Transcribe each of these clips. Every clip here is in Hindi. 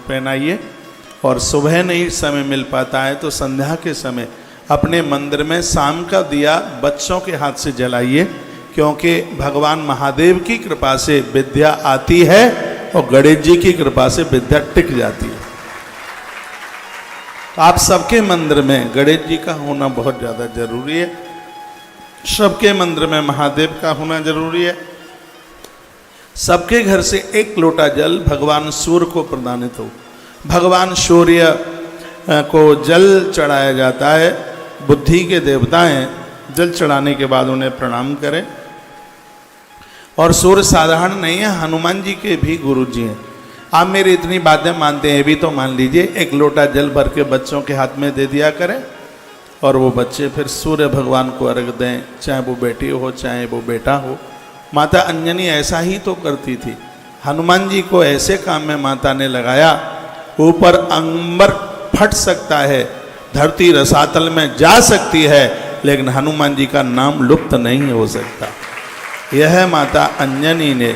पहनाइए, और सुबह नहीं समय मिल पाता है तो संध्या के समय अपने मंदिर में शाम का दिया बच्चों के हाथ से जलाइए, क्योंकि भगवान महादेव की कृपा से विद्या आती है और गणेश जी की कृपा से विद्या टिक जाती है। तो आप सबके मंदिर में गणेश जी का होना बहुत ज़्यादा जरूरी है, सबके मंदिर में महादेव का होना जरूरी है। सबके घर से एक लोटा जल भगवान सूर्य को प्रदानित हो। भगवान सूर्य को जल चढ़ाया जाता है, बुद्धि के देवता हैं, जल चढ़ाने के बाद उन्हें प्रणाम करें। और सूर्य साधारण नहीं है, हनुमान जी के भी गुरु जी हैं। आप मेरी इतनी बातें मानते हैं भी तो मान लीजिए, एक लोटा जल भर के बच्चों के हाथ में दे दिया करें और वो बच्चे फिर सूर्य भगवान को अर्घ दें, चाहे वो बेटी हो चाहे वो बेटा हो। माता अंजनी ऐसा ही तो करती थी। हनुमान जी को ऐसे काम में माता ने लगाया, ऊपर अंबर फट सकता है, धरती रसातल में जा सकती है, लेकिन हनुमान जी का नाम लुप्त नहीं हो सकता। यह माता अंजनी ने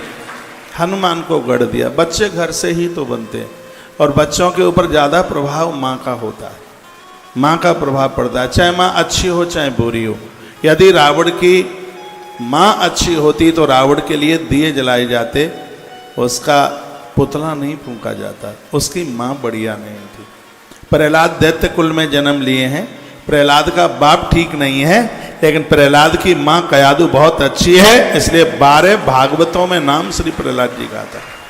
हनुमान को गढ़ दिया। बच्चे घर से ही तो बनते हैं और बच्चों के ऊपर ज़्यादा प्रभाव माँ का होता है, माँ का प्रभाव पड़ता है, चाहे माँ अच्छी हो चाहे बुरी हो। यदि रावण की माँ अच्छी होती तो रावण के लिए दिए जलाए जाते, उसका पुतला नहीं फूंका जाता, उसकी माँ बढ़िया नहीं थी। प्रहलाद दैत्य कुल में जन्म लिए हैं, प्रहलाद का बाप ठीक नहीं है, लेकिन प्रहलाद की माँ कयादु बहुत अच्छी है, इसलिए 12 भागवतों में नाम श्री प्रहलाद जी का आता है।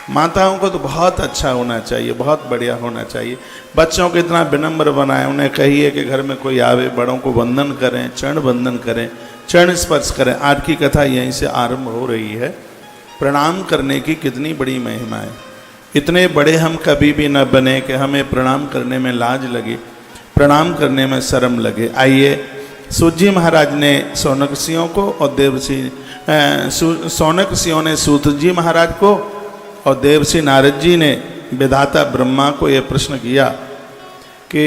माताओं को तो बहुत अच्छा होना चाहिए, बहुत बढ़िया होना चाहिए। बच्चों को इतना विनम्र बनाएं, उन्हें कहिए कि घर में कोई आवे बड़ों को वंदन करें, चरण वंदन करें, चरण स्पर्श करें। आज की कथा यहीं से आरंभ हो रही है। प्रणाम करने की कितनी बड़ी महिमा है। इतने बड़े हम कभी भी न बने कि हमें प्रणाम करने में लाज लगे, प्रणाम करने में शर्म लगे। आइए, सूत जी महाराज ने सौनकसियों को और देवर्षि सौनकसियों ने सूत जी महाराज को और देवर्षि नारद जी ने विधाता ब्रह्मा को यह प्रश्न किया कि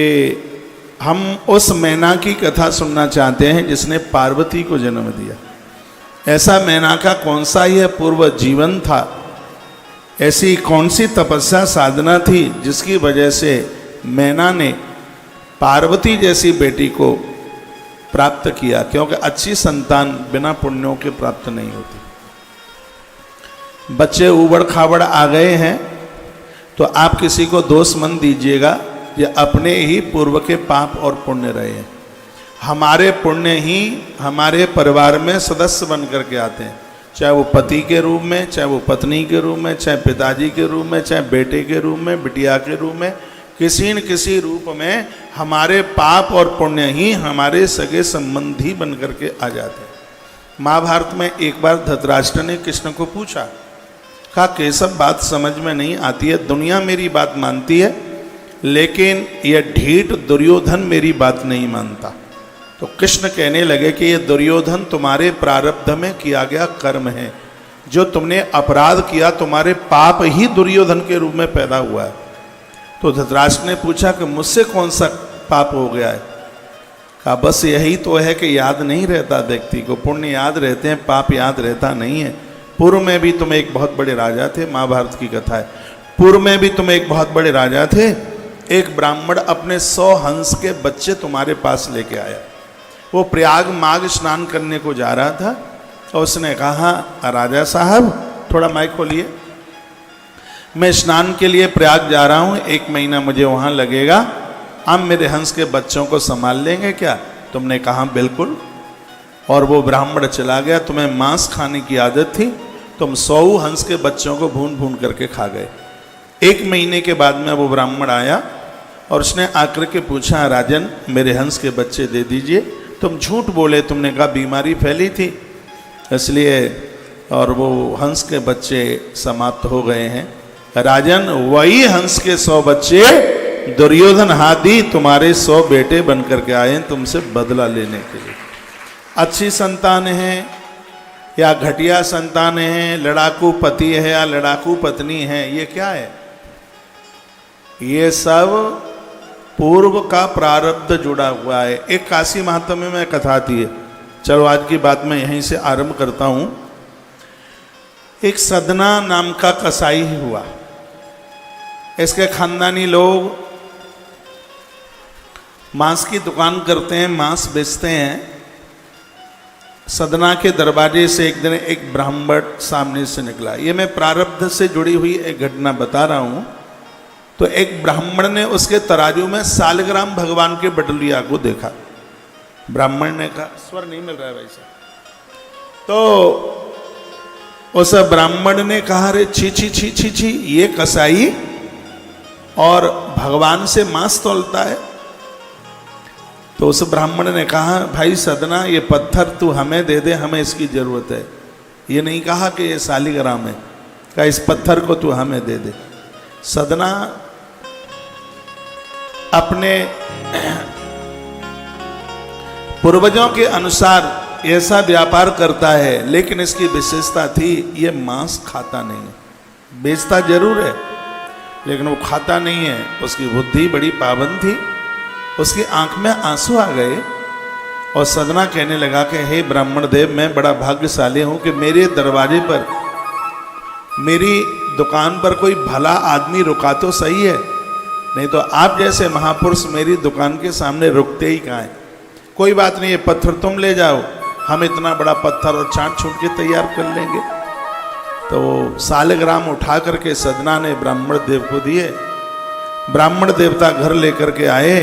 हम उस मैना की कथा सुनना चाहते हैं जिसने पार्वती को जन्म दिया। ऐसा मैना का कौन सा यह पूर्व जीवन था, ऐसी कौन सी तपस्या साधना थी जिसकी वजह से मैना ने पार्वती जैसी बेटी को प्राप्त किया, क्योंकि अच्छी संतान बिना पुण्यों के प्राप्त नहीं होती। बच्चे उबड़ खाबड़ आ गए हैं तो आप किसी को दोष मत दीजिएगा, ये अपने ही पूर्व के पाप और पुण्य रहे हैं। हमारे पुण्य ही हमारे परिवार में सदस्य बन करके आते हैं, चाहे वो पति के रूप में, चाहे वो पत्नी के रूप में, चाहे पिताजी के रूप में, चाहे बेटे के रूप में, बिटिया के रूप में, किसी न किसी रूप में हमारे पाप और पुण्य ही हमारे सगे संबंधी बन करके आ जाते हैं। महाभारत में एक बार धृतराष्ट्र ने कृष्ण को पूछा, कहा केशव बात समझ में नहीं आती है, दुनिया मेरी बात मानती है लेकिन यह ढीठ दुर्योधन मेरी बात नहीं मानता। तो कृष्ण कहने लगे कि ये दुर्योधन तुम्हारे प्रारब्ध में किया गया कर्म है, जो तुमने अपराध किया तुम्हारे पाप ही दुर्योधन के रूप में पैदा हुआ है। तो धृतराष्ट्र ने पूछा कि मुझसे कौन सा पाप हो गया है? कहा बस यही तो है कि याद नहीं रहता व्यक्ति को, पुण्य याद रहते हैं, पाप याद रहता नहीं है। पूर्व में भी तुम एक बहुत बड़े राजा थे, महाभारत की कथा है। पूर्व में भी तुम एक बहुत बड़े राजा थे, एक ब्राह्मण अपने 100 हंस के बच्चे तुम्हारे पास लेके आया। वो प्रयाग माघ स्नान करने को जा रहा था और उसने कहा, राजा साहब थोड़ा माइक खोलिए, मैं स्नान के लिए प्रयाग जा रहा हूँ, 1 महीना मुझे वहाँ लगेगा, आप मेरे हंस के बच्चों को संभाल लेंगे क्या? तुमने कहा बिल्कुल। और वो ब्राह्मण चला गया। तुम्हें मांस खाने की आदत थी, तुम 100 हंस के बच्चों को भून भून करके खा गए। 1 महीने के बाद में वो ब्राह्मण आया और उसने आकर के पूछा, राजन मेरे हंस के बच्चे दे दीजिए। तुम झूठ बोले, तुमने कहा बीमारी फैली थी इसलिए, और वो हंस के बच्चे समाप्त हो गए हैं। राजन वही हंस के 100 बच्चे दुर्योधन आदि तुम्हारे 100 बेटे बन करके आए हैं तुमसे बदला लेने के लिए। अच्छी संतान है या घटिया संतान है, लड़ाकू पति है या लड़ाकू पत्नी है, ये क्या है? ये सब पूर्व का प्रारब्ध जुड़ा हुआ है। एक काशी महात्म्य में कथा थी है, चलो आज की बात मैं यहीं से आरंभ करता हूं। एक सदना नाम का कसाई हुआ। इसके खानदानी लोग मांस की दुकान करते हैं, मांस बेचते हैं। सदना के दरवाजे से एक दिन एक ब्राह्मण सामने से निकला। ये मैं प्रारब्ध से जुड़ी हुई एक घटना बता रहा हूं। तो एक ब्राह्मण ने उसके तराजू में सालग्राम भगवान के बटुलिया को देखा। ब्राह्मण ने कहा, स्वर नहीं मिल रहा है भाई साहब। तो उस ब्राह्मण ने कहा, अरे छी छी छी छी छी, ये कसाई और भगवान से मांस तोलता है। तो उस ब्राह्मण ने कहा, भाई सदना, ये पत्थर तू हमें दे दे, हमें इसकी जरूरत है। ये नहीं कहा कि ये सालिग्राम है, कहा इस पत्थर को तू हमें दे दे। सदना अपने पूर्वजों के अनुसार ऐसा व्यापार करता है, लेकिन इसकी विशेषता थी ये मांस खाता नहीं है। बेचता जरूर है लेकिन वो खाता नहीं है। उसकी बुद्धि बड़ी पाबंद थी। उसकी आंख में आंसू आ गए और सदना कहने लगा कि हे ब्राह्मण देव, मैं बड़ा भाग्यशाली हूं कि मेरे दरवाजे पर, मेरी दुकान पर कोई भला आदमी रुका तो सही है, नहीं तो आप जैसे महापुरुष मेरी दुकान के सामने रुकते ही कहाँ हैं। कोई बात नहीं, ये पत्थर तुम ले जाओ, हम इतना बड़ा पत्थर और छांट छूट के तैयार कर लेंगे। तो सालग्राम उठा करके सदना ने ब्राह्मण देव को दिए। ब्राह्मण देवता घर लेकर के आए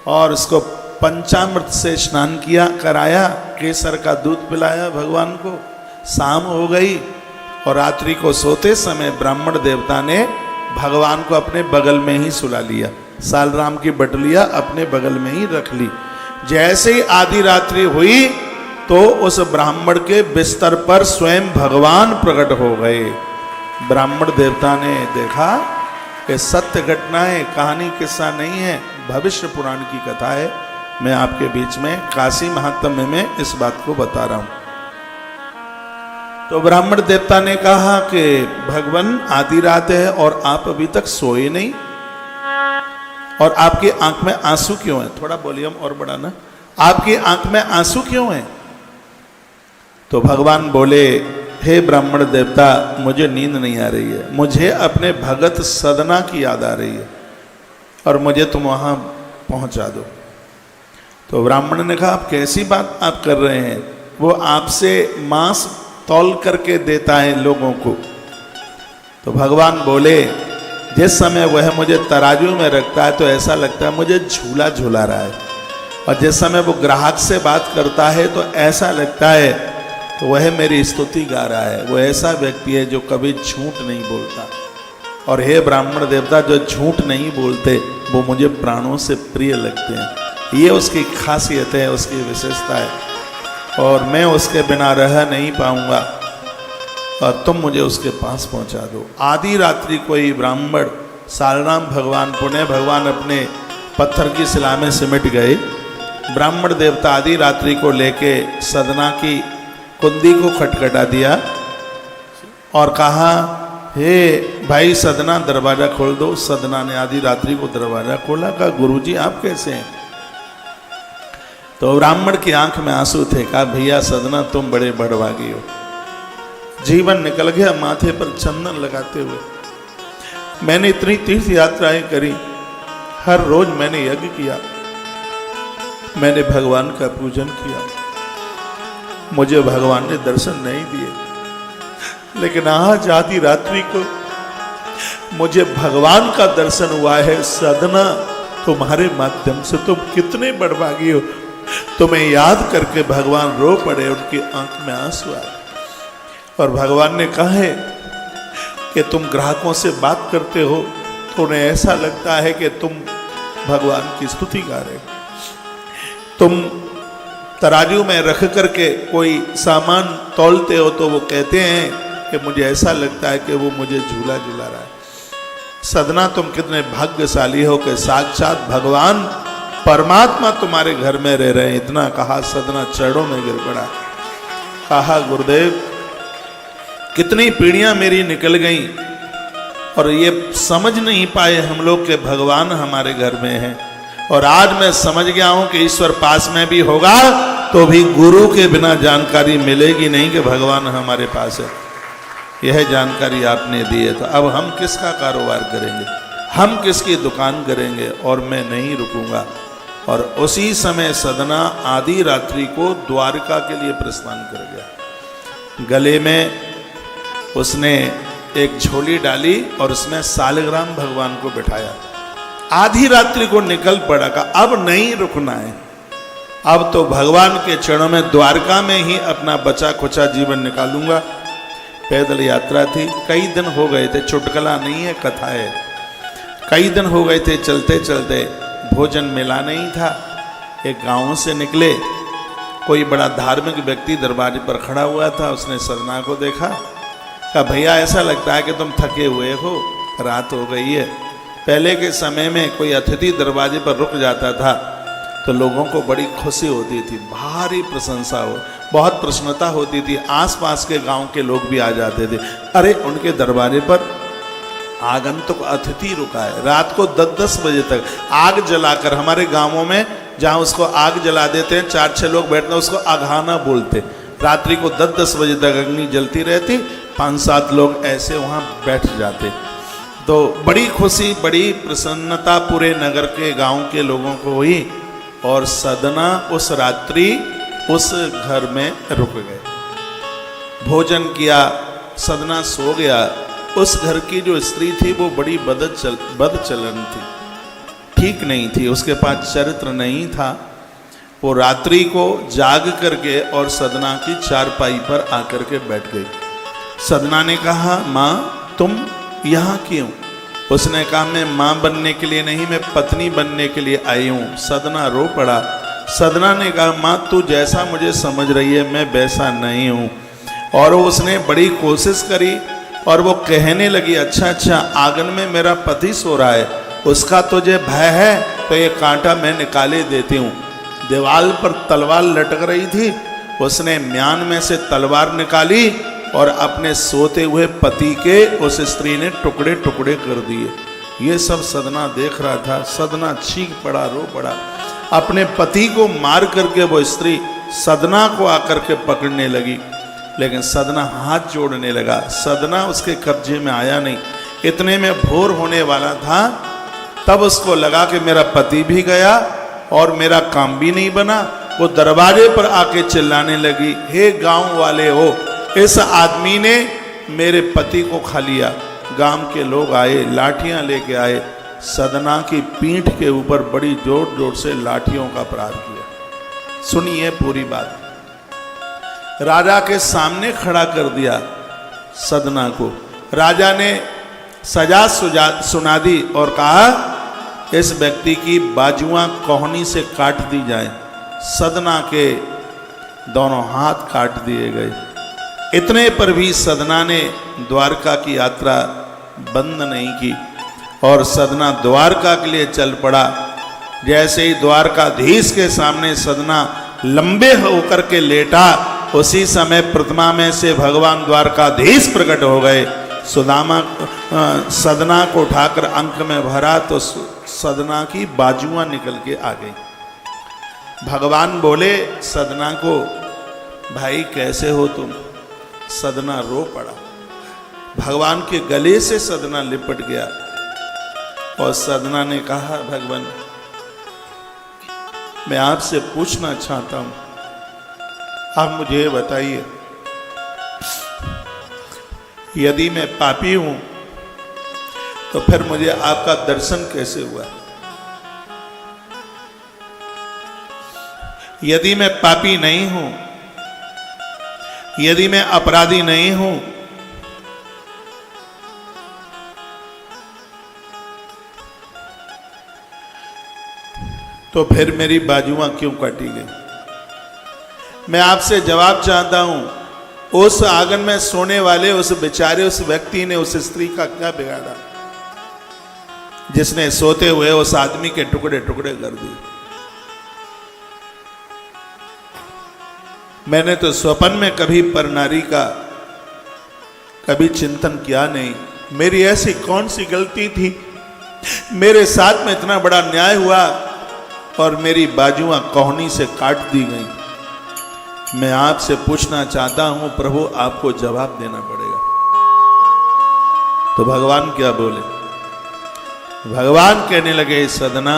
और इसको पंचामृत से स्नान किया कराया, केसर का दूध पिलाया भगवान को। शाम हो गई और रात्रि को सोते समय ब्राह्मण देवता ने भगवान को अपने बगल में ही सुला लिया। सालग्राम की बटलिया अपने बगल में ही रख ली। जैसे ही आधी रात्रि हुई तो उस ब्राह्मण के बिस्तर पर स्वयं भगवान प्रकट हो गए। ब्राह्मण देवता ने देखा कि सत्य घटना है, कहानी किस्सा नहीं है, भविष्य पुराण की कथा है। मैं आपके बीच में काशी महात्म्य में इस बात को बता रहा हूं। तो ब्राह्मण देवता ने कहा कि भगवान आधी रात है और आप अभी तक सोए नहीं, और आपकी आंख में आंसू क्यों है? थोड़ा वॉल्यूम और बढ़ाना। आपकी आंख में आंसू क्यों है? तो भगवान बोले, हे ब्राह्मण देवता, मुझे नींद नहीं आ रही है, मुझे अपने भगत सदना की याद आ रही है और मुझे तुम वहां पहुंचा दो। तो ब्राह्मण ने कहा, आप कैसी बात आप कर रहे हैं? वो आपसे मांस तौल करके देता है लोगों को। तो भगवान बोले, जिस समय वह मुझे तराजू में रखता है तो ऐसा लगता है मुझे झूला झूला रहा है, और जिस समय वो ग्राहक से बात करता है तो ऐसा लगता है तो वह मेरी स्तुति गा रहा है। वो ऐसा व्यक्ति है जो कभी झूठ नहीं बोलता। और हे ब्राह्मण देवता, जो झूठ नहीं बोलते वो मुझे प्राणों से प्रिय लगते हैं। ये उसकी खासियत है, उसकी विशेषता है, और मैं उसके बिना रह नहीं पाऊंगा, और तुम मुझे उसके पास पहुंचा दो। आधी रात्रि कोई ब्राह्मण सालग्राम भगवान, पुण्य भगवान अपने पत्थर की शिला में सिमट गए। ब्राह्मण देवता आधी रात्रि को लेके सदना की कुंडी को खटखटा दिया और कहा, हे भाई सदना, दरवाजा खोल दो। सदना ने आधी रात्रि को दरवाजा खोला। कहा, गुरुजी आप कैसे हैं? तो ब्राह्मण की आंख में आंसू थे। कहा, भैया सदना, तुम बड़े बड़भागी हो, जीवन निकल गया माथे पर चंदन लगाते हुए। मैंने इतनी तीर्थ यात्राएं करी, हर रोज मैंने यज्ञ किया, मैंने भगवान का पूजन किया, मुझे भगवान ने दर्शन नहीं दिए, लेकिन आज आधी रात्रि को मुझे भगवान का दर्शन हुआ है। सदना, तुम्हारे माध्यम से तुम कितने बड़भागी हो। तुम्हें याद करके भगवान रो पड़े, उनकी आंख में आंसू आए, और भगवान ने कहा है कि तुम ग्राहकों से बात करते हो तो उन्हें ऐसा लगता है कि तुम भगवान की स्तुति गा रहे हो। तुम तराजू में रख करके कोई सामान तौलते हो तो वो कहते हैं कि मुझे ऐसा लगता है कि वो मुझे झूला झूला रहा है। सदना, तुम कितने भाग्यशाली हो कि साक्षात भगवान परमात्मा तुम्हारे घर में रह रहे हैं। इतना कहा सदना चरणों में गिर पड़ा। कहा, गुरुदेव, कितनी पीढ़ियां मेरी निकल गई और ये समझ नहीं पाए हम लोग कि भगवान हमारे घर में है, और आज मैं समझ गया हूं कि ईश्वर पास में भी होगा तो भी गुरु के बिना जानकारी मिलेगी नहीं कि भगवान हमारे पास है। यह जानकारी आपने दी है, तो अब हम किसका कारोबार करेंगे, हम किसकी दुकान करेंगे, और मैं नहीं रुकूंगा। और उसी समय सदना आधी रात्रि को द्वारका के लिए प्रस्थान कर गया। गले में उसने एक झोली डाली और उसमें सालिग्राम भगवान को बिठाया। आधी रात्रि को निकल पड़ा, का अब नहीं रुकना है, अब तो भगवान के चरणों में द्वारका में ही अपना बचा खुचा जीवन निकालूंगा। पैदल यात्रा थी, कई दिन हो गए थे, चुटकुला नहीं है, कथा है। कई दिन हो गए थे चलते चलते, भोजन मिला नहीं था। एक गांव से निकले, कोई बड़ा धार्मिक व्यक्ति दरवाजे पर खड़ा हुआ था। उसने सदना को देखा, कहा भैया ऐसा लगता है कि तुम थके हुए हो, रात हो गई है। पहले के समय में कोई अतिथि दरवाजे पर रुक जाता था तो लोगों को बड़ी खुशी होती थी, भारी प्रशंसा हो, बहुत प्रसन्नता होती थी। आसपास के गांव के लोग भी आ जाते थे, अरे उनके दरवाजे पर आगंतुक अतिथि रुका है। रात को 10-10 बजे तक आग जलाकर, हमारे गांवों में जहां उसको आग जला देते हैं, 4-6 लोग बैठते हैं, उसको आघाना बोलते। रात्रि को 10-10 बजे तक अग्नि जलती रहती, 5-7 लोग ऐसे वहां बैठ जाते। तो बड़ी खुशी, बड़ी प्रसन्नता पूरे नगर के गांव के लोगों को हुई। और सदना उस रात्रि उस घर में रुक गए, भोजन किया, सदना सो गया। उस घर की जो स्त्री थी वो बड़ी बदचलन थी, ठीक नहीं थी, उसके पास चरित्र नहीं था। वो रात्रि को जाग करके और सदना की चारपाई पर आकर के बैठ गई। सदना ने कहा, माँ तुम यहाँ क्यों? उसने कहा, मैं माँ बनने के लिए नहीं, मैं पत्नी बनने के लिए आई हूँ। सदना रो पड़ा। सदना ने कहा, माँ तू जैसा मुझे समझ रही है मैं वैसा नहीं हूँ। और उसने बड़ी कोशिश करी और वो कहने लगी, अच्छा आंगन में मेरा पति सो रहा है, उसका तुझे भय है तो ये कांटा मैं निकाले देती हूँ। दीवार पर तलवार लटक रही थी, उसने म्यान में से तलवार निकाली और अपने सोते हुए पति के उस स्त्री ने टुकड़े टुकड़े कर दिए। ये सब सदना देख रहा था। सदना चीख पड़ा, रो पड़ा। अपने पति को मार करके वो स्त्री सदना को आकर के पकड़ने लगी, लेकिन सदना हाथ जोड़ने लगा। सदना उसके कब्जे में आया नहीं। इतने में भोर होने वाला था, तब उसको लगा कि मेरा पति भी गया और मेरा काम भी नहीं बना। वो दरवाजे पर आके चिल्लाने लगी, हे गांव वाले हो, इस आदमी ने मेरे पति को खा लिया। गांव के लोग आए, लाठियां लेके आए, सदना की पीठ के ऊपर बड़ी जोर जोर से लाठियों का प्रहार किया। सुनिए पूरी बात। राजा के सामने खड़ा कर दिया सदना को। राजा ने सजा सुना दी और कहा, इस व्यक्ति की बाजुआं कोहनी से काट दी जाए। सदना के दोनों हाथ काट दिए गए। इतने पर भी सदना ने द्वारका की यात्रा बंद नहीं की और सदना द्वारका के लिए चल पड़ा। जैसे ही द्वारकाधीश के सामने सदना लंबे होकर के लेटा, उसी समय प्रतिमा में से भगवान द्वारकाधीश प्रकट हो गए। सुदामा सदना को उठाकर अंक में भरा तो सदना की बाजुआं निकल के आ गई। भगवान बोले सदना को, भाई कैसे हो तुम? सदना रो पड़ा। भगवान के गले से सदना लिपट गया और सदना ने कहा, भगवान मैं आपसे पूछना चाहता हूं, आप मुझे बताइए, यदि मैं पापी हूं तो फिर मुझे आपका दर्शन कैसे हुआ? यदि मैं पापी नहीं हूं, यदि मैं अपराधी नहीं हूं, तो फिर मेरी बाजुआं क्यों काटी गई? मैं आपसे जवाब चाहता हूं, उस आंगन में सोने वाले उस बेचारे उस व्यक्ति ने उस स्त्री का क्या बिगाड़ा, जिसने सोते हुए उस आदमी के टुकड़े टुकड़े कर दिए? मैंने तो स्वप्न में कभी पर नारी का कभी चिंतन किया नहीं। मेरी ऐसी कौन सी गलती थी? मेरे साथ में इतना बड़ा न्याय हुआ और मेरी बाजुआं कोहनी से काट दी गई। मैं आपसे पूछना चाहता हूं प्रभु, आपको जवाब देना पड़ेगा। तो भगवान क्या बोले? भगवान कहने लगे, सदना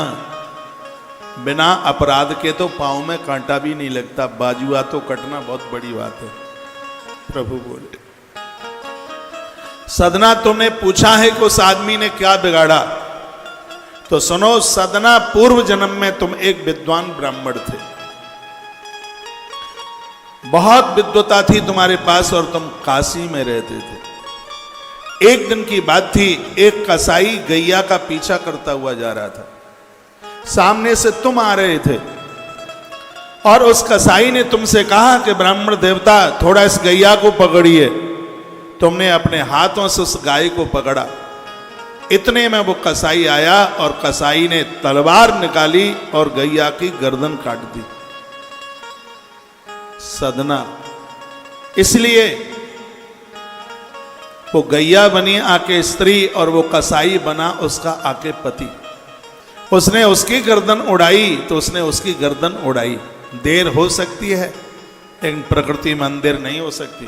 बिना अपराध के तो पाँव में कांटा भी नहीं लगता, बाजुआ तो कटना बहुत बड़ी बात है। प्रभु बोले, सदना तुमने पूछा है कि उस आदमी ने क्या बिगाड़ा? तो सुनो सदना, पूर्व जन्म में तुम एक विद्वान ब्राह्मण थे, बहुत विद्वता थी तुम्हारे पास और तुम काशी में रहते थे। एक दिन की बात थी, एक कसाई गैया का पीछा करता हुआ जा रहा था, सामने से तुम आ रहे थे और उस कसाई ने तुमसे कहा कि ब्राह्मण देवता थोड़ा इस गैया को पकड़िए। तुमने अपने हाथों से उस गाय को पकड़ा। इतने में वो कसाई आया और कसाई ने तलवार निकाली और गैया की गर्दन काट दी। सदना, इसलिए वो गैया बनी आके स्त्री और वो कसाई बना उसका आके पति। उसने उसकी गर्दन उड़ाई तो उसने उसकी गर्दन उड़ाई। देर हो सकती है लेकिन प्रकृति में अंधेर नहीं हो सकती।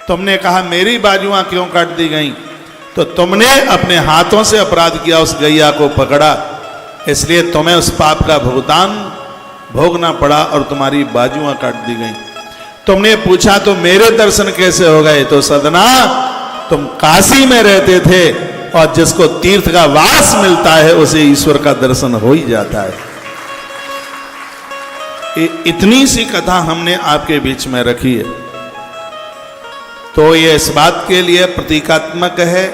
तुमने कहा मेरी बाजुआं क्यों काट दी गई? तो तुमने अपने हाथों से अपराध किया, उस गैया को पकड़ा, इसलिए तुम्हें उस पाप का भुगतान भोगना पड़ा और तुम्हारी बाजुआं काट दी गई। तुमने पूछा तो मेरे दर्शन कैसे हो गए? तो सदना, तुम काशी में रहते थे और जिसको तीर्थ का वास मिलता है उसे ईश्वर का दर्शन हो ही जाता है। इतनी सी कथा हमने आपके बीच में रखी है, तो ये इस बात के लिए प्रतीकात्मक है।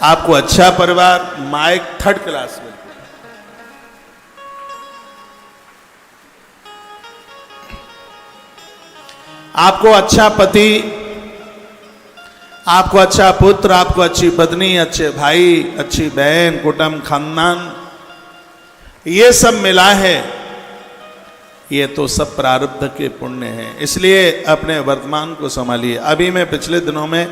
आपको अच्छा परिवार, माइक 3rd क्लास में, आपको अच्छा पति, आपको अच्छा पुत्र, आपको अच्छी पत्नी, अच्छे भाई, अच्छी बहन, कुटुंब, खानदान, ये सब मिला है, ये तो सब प्रारब्ध के पुण्य हैं। इसलिए अपने वर्तमान को संभालिए। अभी मैं पिछले दिनों में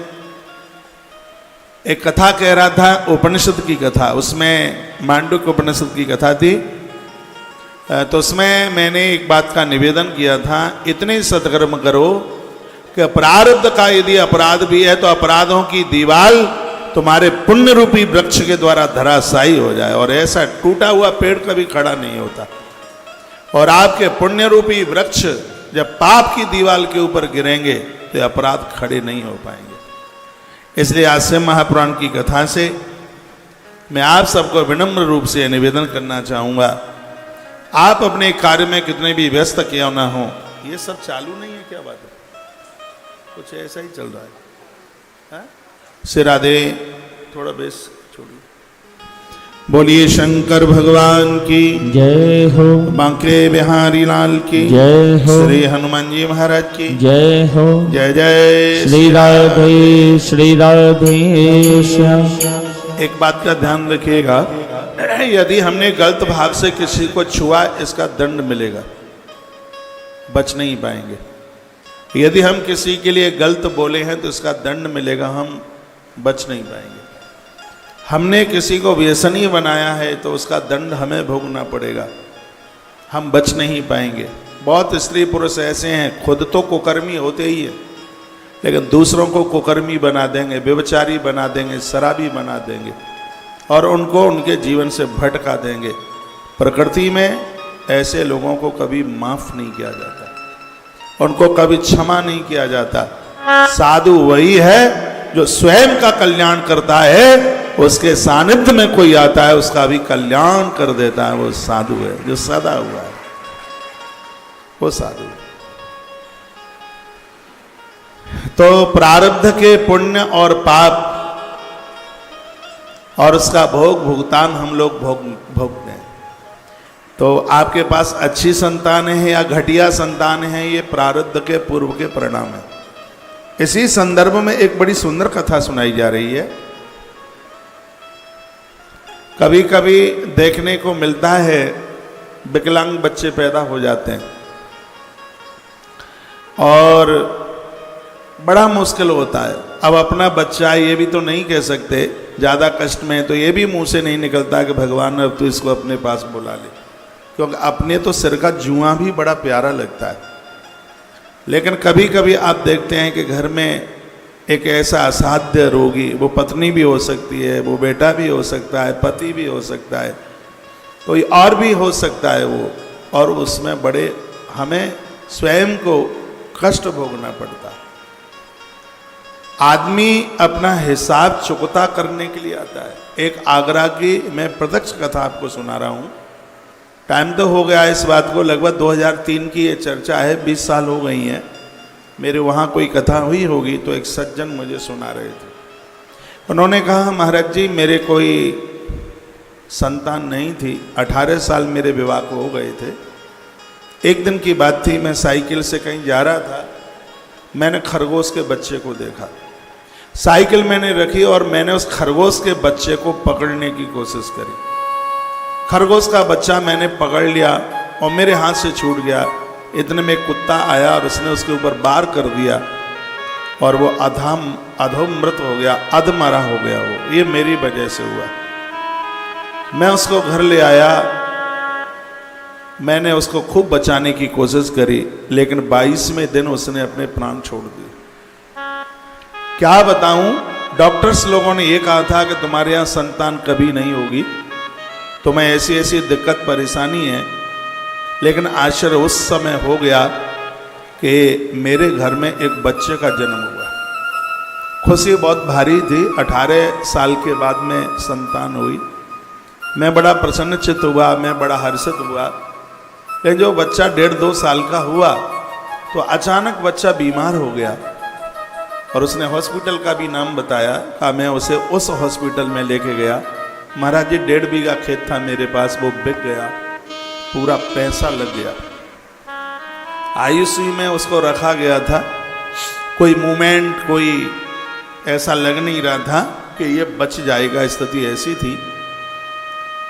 एक कथा कह रहा था, उपनिषद की कथा, उसमें मांडुक्य उपनिषद की कथा थी। तो उसमें मैंने एक बात का निवेदन किया था, इतने सत्कर्म करो कि प्रारब्ध का यदि अपराध भी है तो अपराधों की दीवार तुम्हारे पुण्य रूपी वृक्ष के द्वारा धराशायी हो जाए। और ऐसा टूटा हुआ पेड़ कभी खड़ा नहीं होता, और आपके पुण्य रूपी वृक्ष जब पाप की दीवार के ऊपर गिरेंगे तो अपराध खड़े नहीं हो पाएंगे। इसलिए आज से महापुराण की कथा से मैं आप सबको विनम्र रूप से निवेदन करना चाहूँगा, आप अपने कार्य में कितने भी व्यस्त क्यों ना हो, ये सब चालू नहीं है, क्या बात है, कुछ ऐसा ही चल रहा है, हाँ? सिराधे, थोड़ा बेस छोड़िए। बोलिए शंकर भगवान की जय हो, बांके बिहारी लाल की जय हो, श्री हनुमान जी महाराज की जय हो, जय जय श्री राधे श्री राधेश्याम। एक बात का ध्यान रखिएगा, यदि हमने गलत भाव से किसी को छुआ इसका दंड मिलेगा, बच नहीं पाएंगे। यदि हम किसी के लिए गलत बोले हैं तो इसका दंड मिलेगा, हम बच नहीं पाएंगे। हमने किसी को व्यसनी बनाया है तो उसका दंड हमें भोगना पड़ेगा, हम बच नहीं पाएंगे। बहुत स्त्री पुरुष ऐसे हैं, खुद तो कुकर्मी होते ही है लेकिन दूसरों को कुकर्मी बना देंगे, व्यभिचारी बना देंगे, शराबी बना देंगे और उनको उनके जीवन से भटका देंगे। प्रकृति में ऐसे लोगों को कभी माफ नहीं किया जाता, उनको कभी क्षमा नहीं किया जाता। साधु वही है जो स्वयं का कल्याण करता है, उसके सानिध्य में कोई आता है उसका भी कल्याण कर देता है, वो साधु है, जो सदा हुआ है वो साधु है। तो प्रारब्ध के पुण्य और पाप और उसका भुगतान हम लोग भोगते हैं। तो आपके पास अच्छी संतान है या घटिया संतान है, ये प्रारब्ध के पूर्व के परिणाम है। इसी संदर्भ में एक बड़ी सुंदर कथा सुनाई जा रही है। कभी कभी देखने को मिलता है विकलांग बच्चे पैदा हो जाते हैं और बड़ा मुश्किल होता है। अब अपना बच्चा ये भी तो नहीं कह सकते, ज़्यादा कष्ट में है तो ये भी मुंह से नहीं निकलता कि भगवान अब तो इसको अपने पास बुला ले, क्योंकि अपने तो सिर का जुआ भी बड़ा प्यारा लगता है। लेकिन कभी कभी आप देखते हैं कि घर में एक ऐसा असाध्य रोगी, वो पत्नी भी हो सकती है, वो बेटा भी हो सकता है, पति भी हो सकता है, कोई और भी हो सकता है वो, और उसमें बड़े हमें स्वयं को कष्ट भोगना पड़ता है। आदमी अपना हिसाब चुकता करने के लिए आता है। एक आगरा की मैं प्रत्यक्ष कथा आपको सुना रहा हूँ। टाइम तो हो गया इस बात को, लगभग 2003 की ये चर्चा है, 20 साल हो गई हैं। मेरे वहाँ कोई कथा हुई होगी तो एक सज्जन मुझे सुना रहे थे। उन्होंने कहा, महाराज जी मेरे कोई संतान नहीं थी, 18 साल मेरे विवाह को हो गए थे। एक दिन की बात थी, मैं साइकिल से कहीं जा रहा था, मैंने खरगोश के बच्चे को देखा। साइकिल मैंने रखी और मैंने उस खरगोश के बच्चे को पकड़ने की कोशिश करी। खरगोश का बच्चा मैंने पकड़ लिया और मेरे हाथ से छूट गया। इतने में कुत्ता आया और उसने उसके ऊपर वार कर दिया और वो अधोमृत हो गया, अधमरा हो गया। वो ये मेरी वजह से हुआ। मैं उसको घर ले आया, मैंने उसको खूब बचाने की कोशिश करी, लेकिन 22वें दिन उसने अपने प्राण छोड़ दिए। क्या बताऊं, डॉक्टर्स लोगों ने ये कहा था कि तुम्हारे यहाँ संतान कभी नहीं होगी, तुम्हें ऐसी ऐसी दिक्कत परेशानी है। लेकिन आश्चर्य उस समय हो गया कि मेरे घर में एक बच्चे का जन्म हुआ। खुशी बहुत भारी थी, 18 साल के बाद में संतान हुई। मैं बड़ा प्रसन्नचित्त हुआ, मैं बड़ा हर्षित हुआ। लेकिन जो बच्चा 1.5-2 साल का हुआ तो अचानक बच्चा बीमार हो गया और उसने हॉस्पिटल का भी नाम बताया। कहा मैं उसे उस हॉस्पिटल में लेके गया। महाराज जी 1.5 बीघा खेत था मेरे पास, वो बिक गया, पूरा पैसा लग गया। आईसीयू में उसको रखा गया था, कोई मूवमेंट कोई ऐसा लग नहीं रहा था कि ये बच जाएगा, स्थिति ऐसी थी।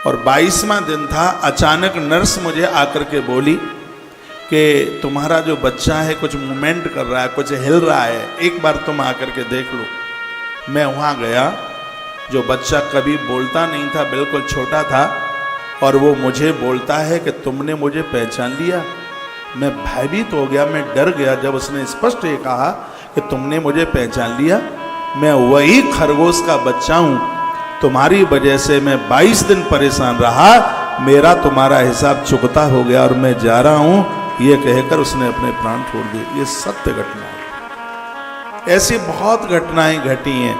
और 22वां दिन था, अचानक नर्स मुझे आकर के बोली कि तुम्हारा जो बच्चा है कुछ मूवमेंट कर रहा है, कुछ हिल रहा है, एक बार तुम आकर के देख लो। मैं वहाँ गया। जो बच्चा कभी बोलता नहीं था, बिल्कुल छोटा था, और वो मुझे बोलता है कि तुमने मुझे पहचान लिया। मैं भयभीत हो गया, मैं डर गया जब उसने स्पष्ट ये कहा कि तुमने मुझे पहचान लिया। मैं वही खरगोश का बच्चा हूँ, तुम्हारी वजह से मैं 22 दिन परेशान रहा, मेरा तुम्हारा हिसाब चुकता हो गया और मैं जा रहा हूँ। ये कहकर उसने अपने प्राण छोड़ दिए। ये सत्य घटना है। ऐसी बहुत घटनाएं घटी हैं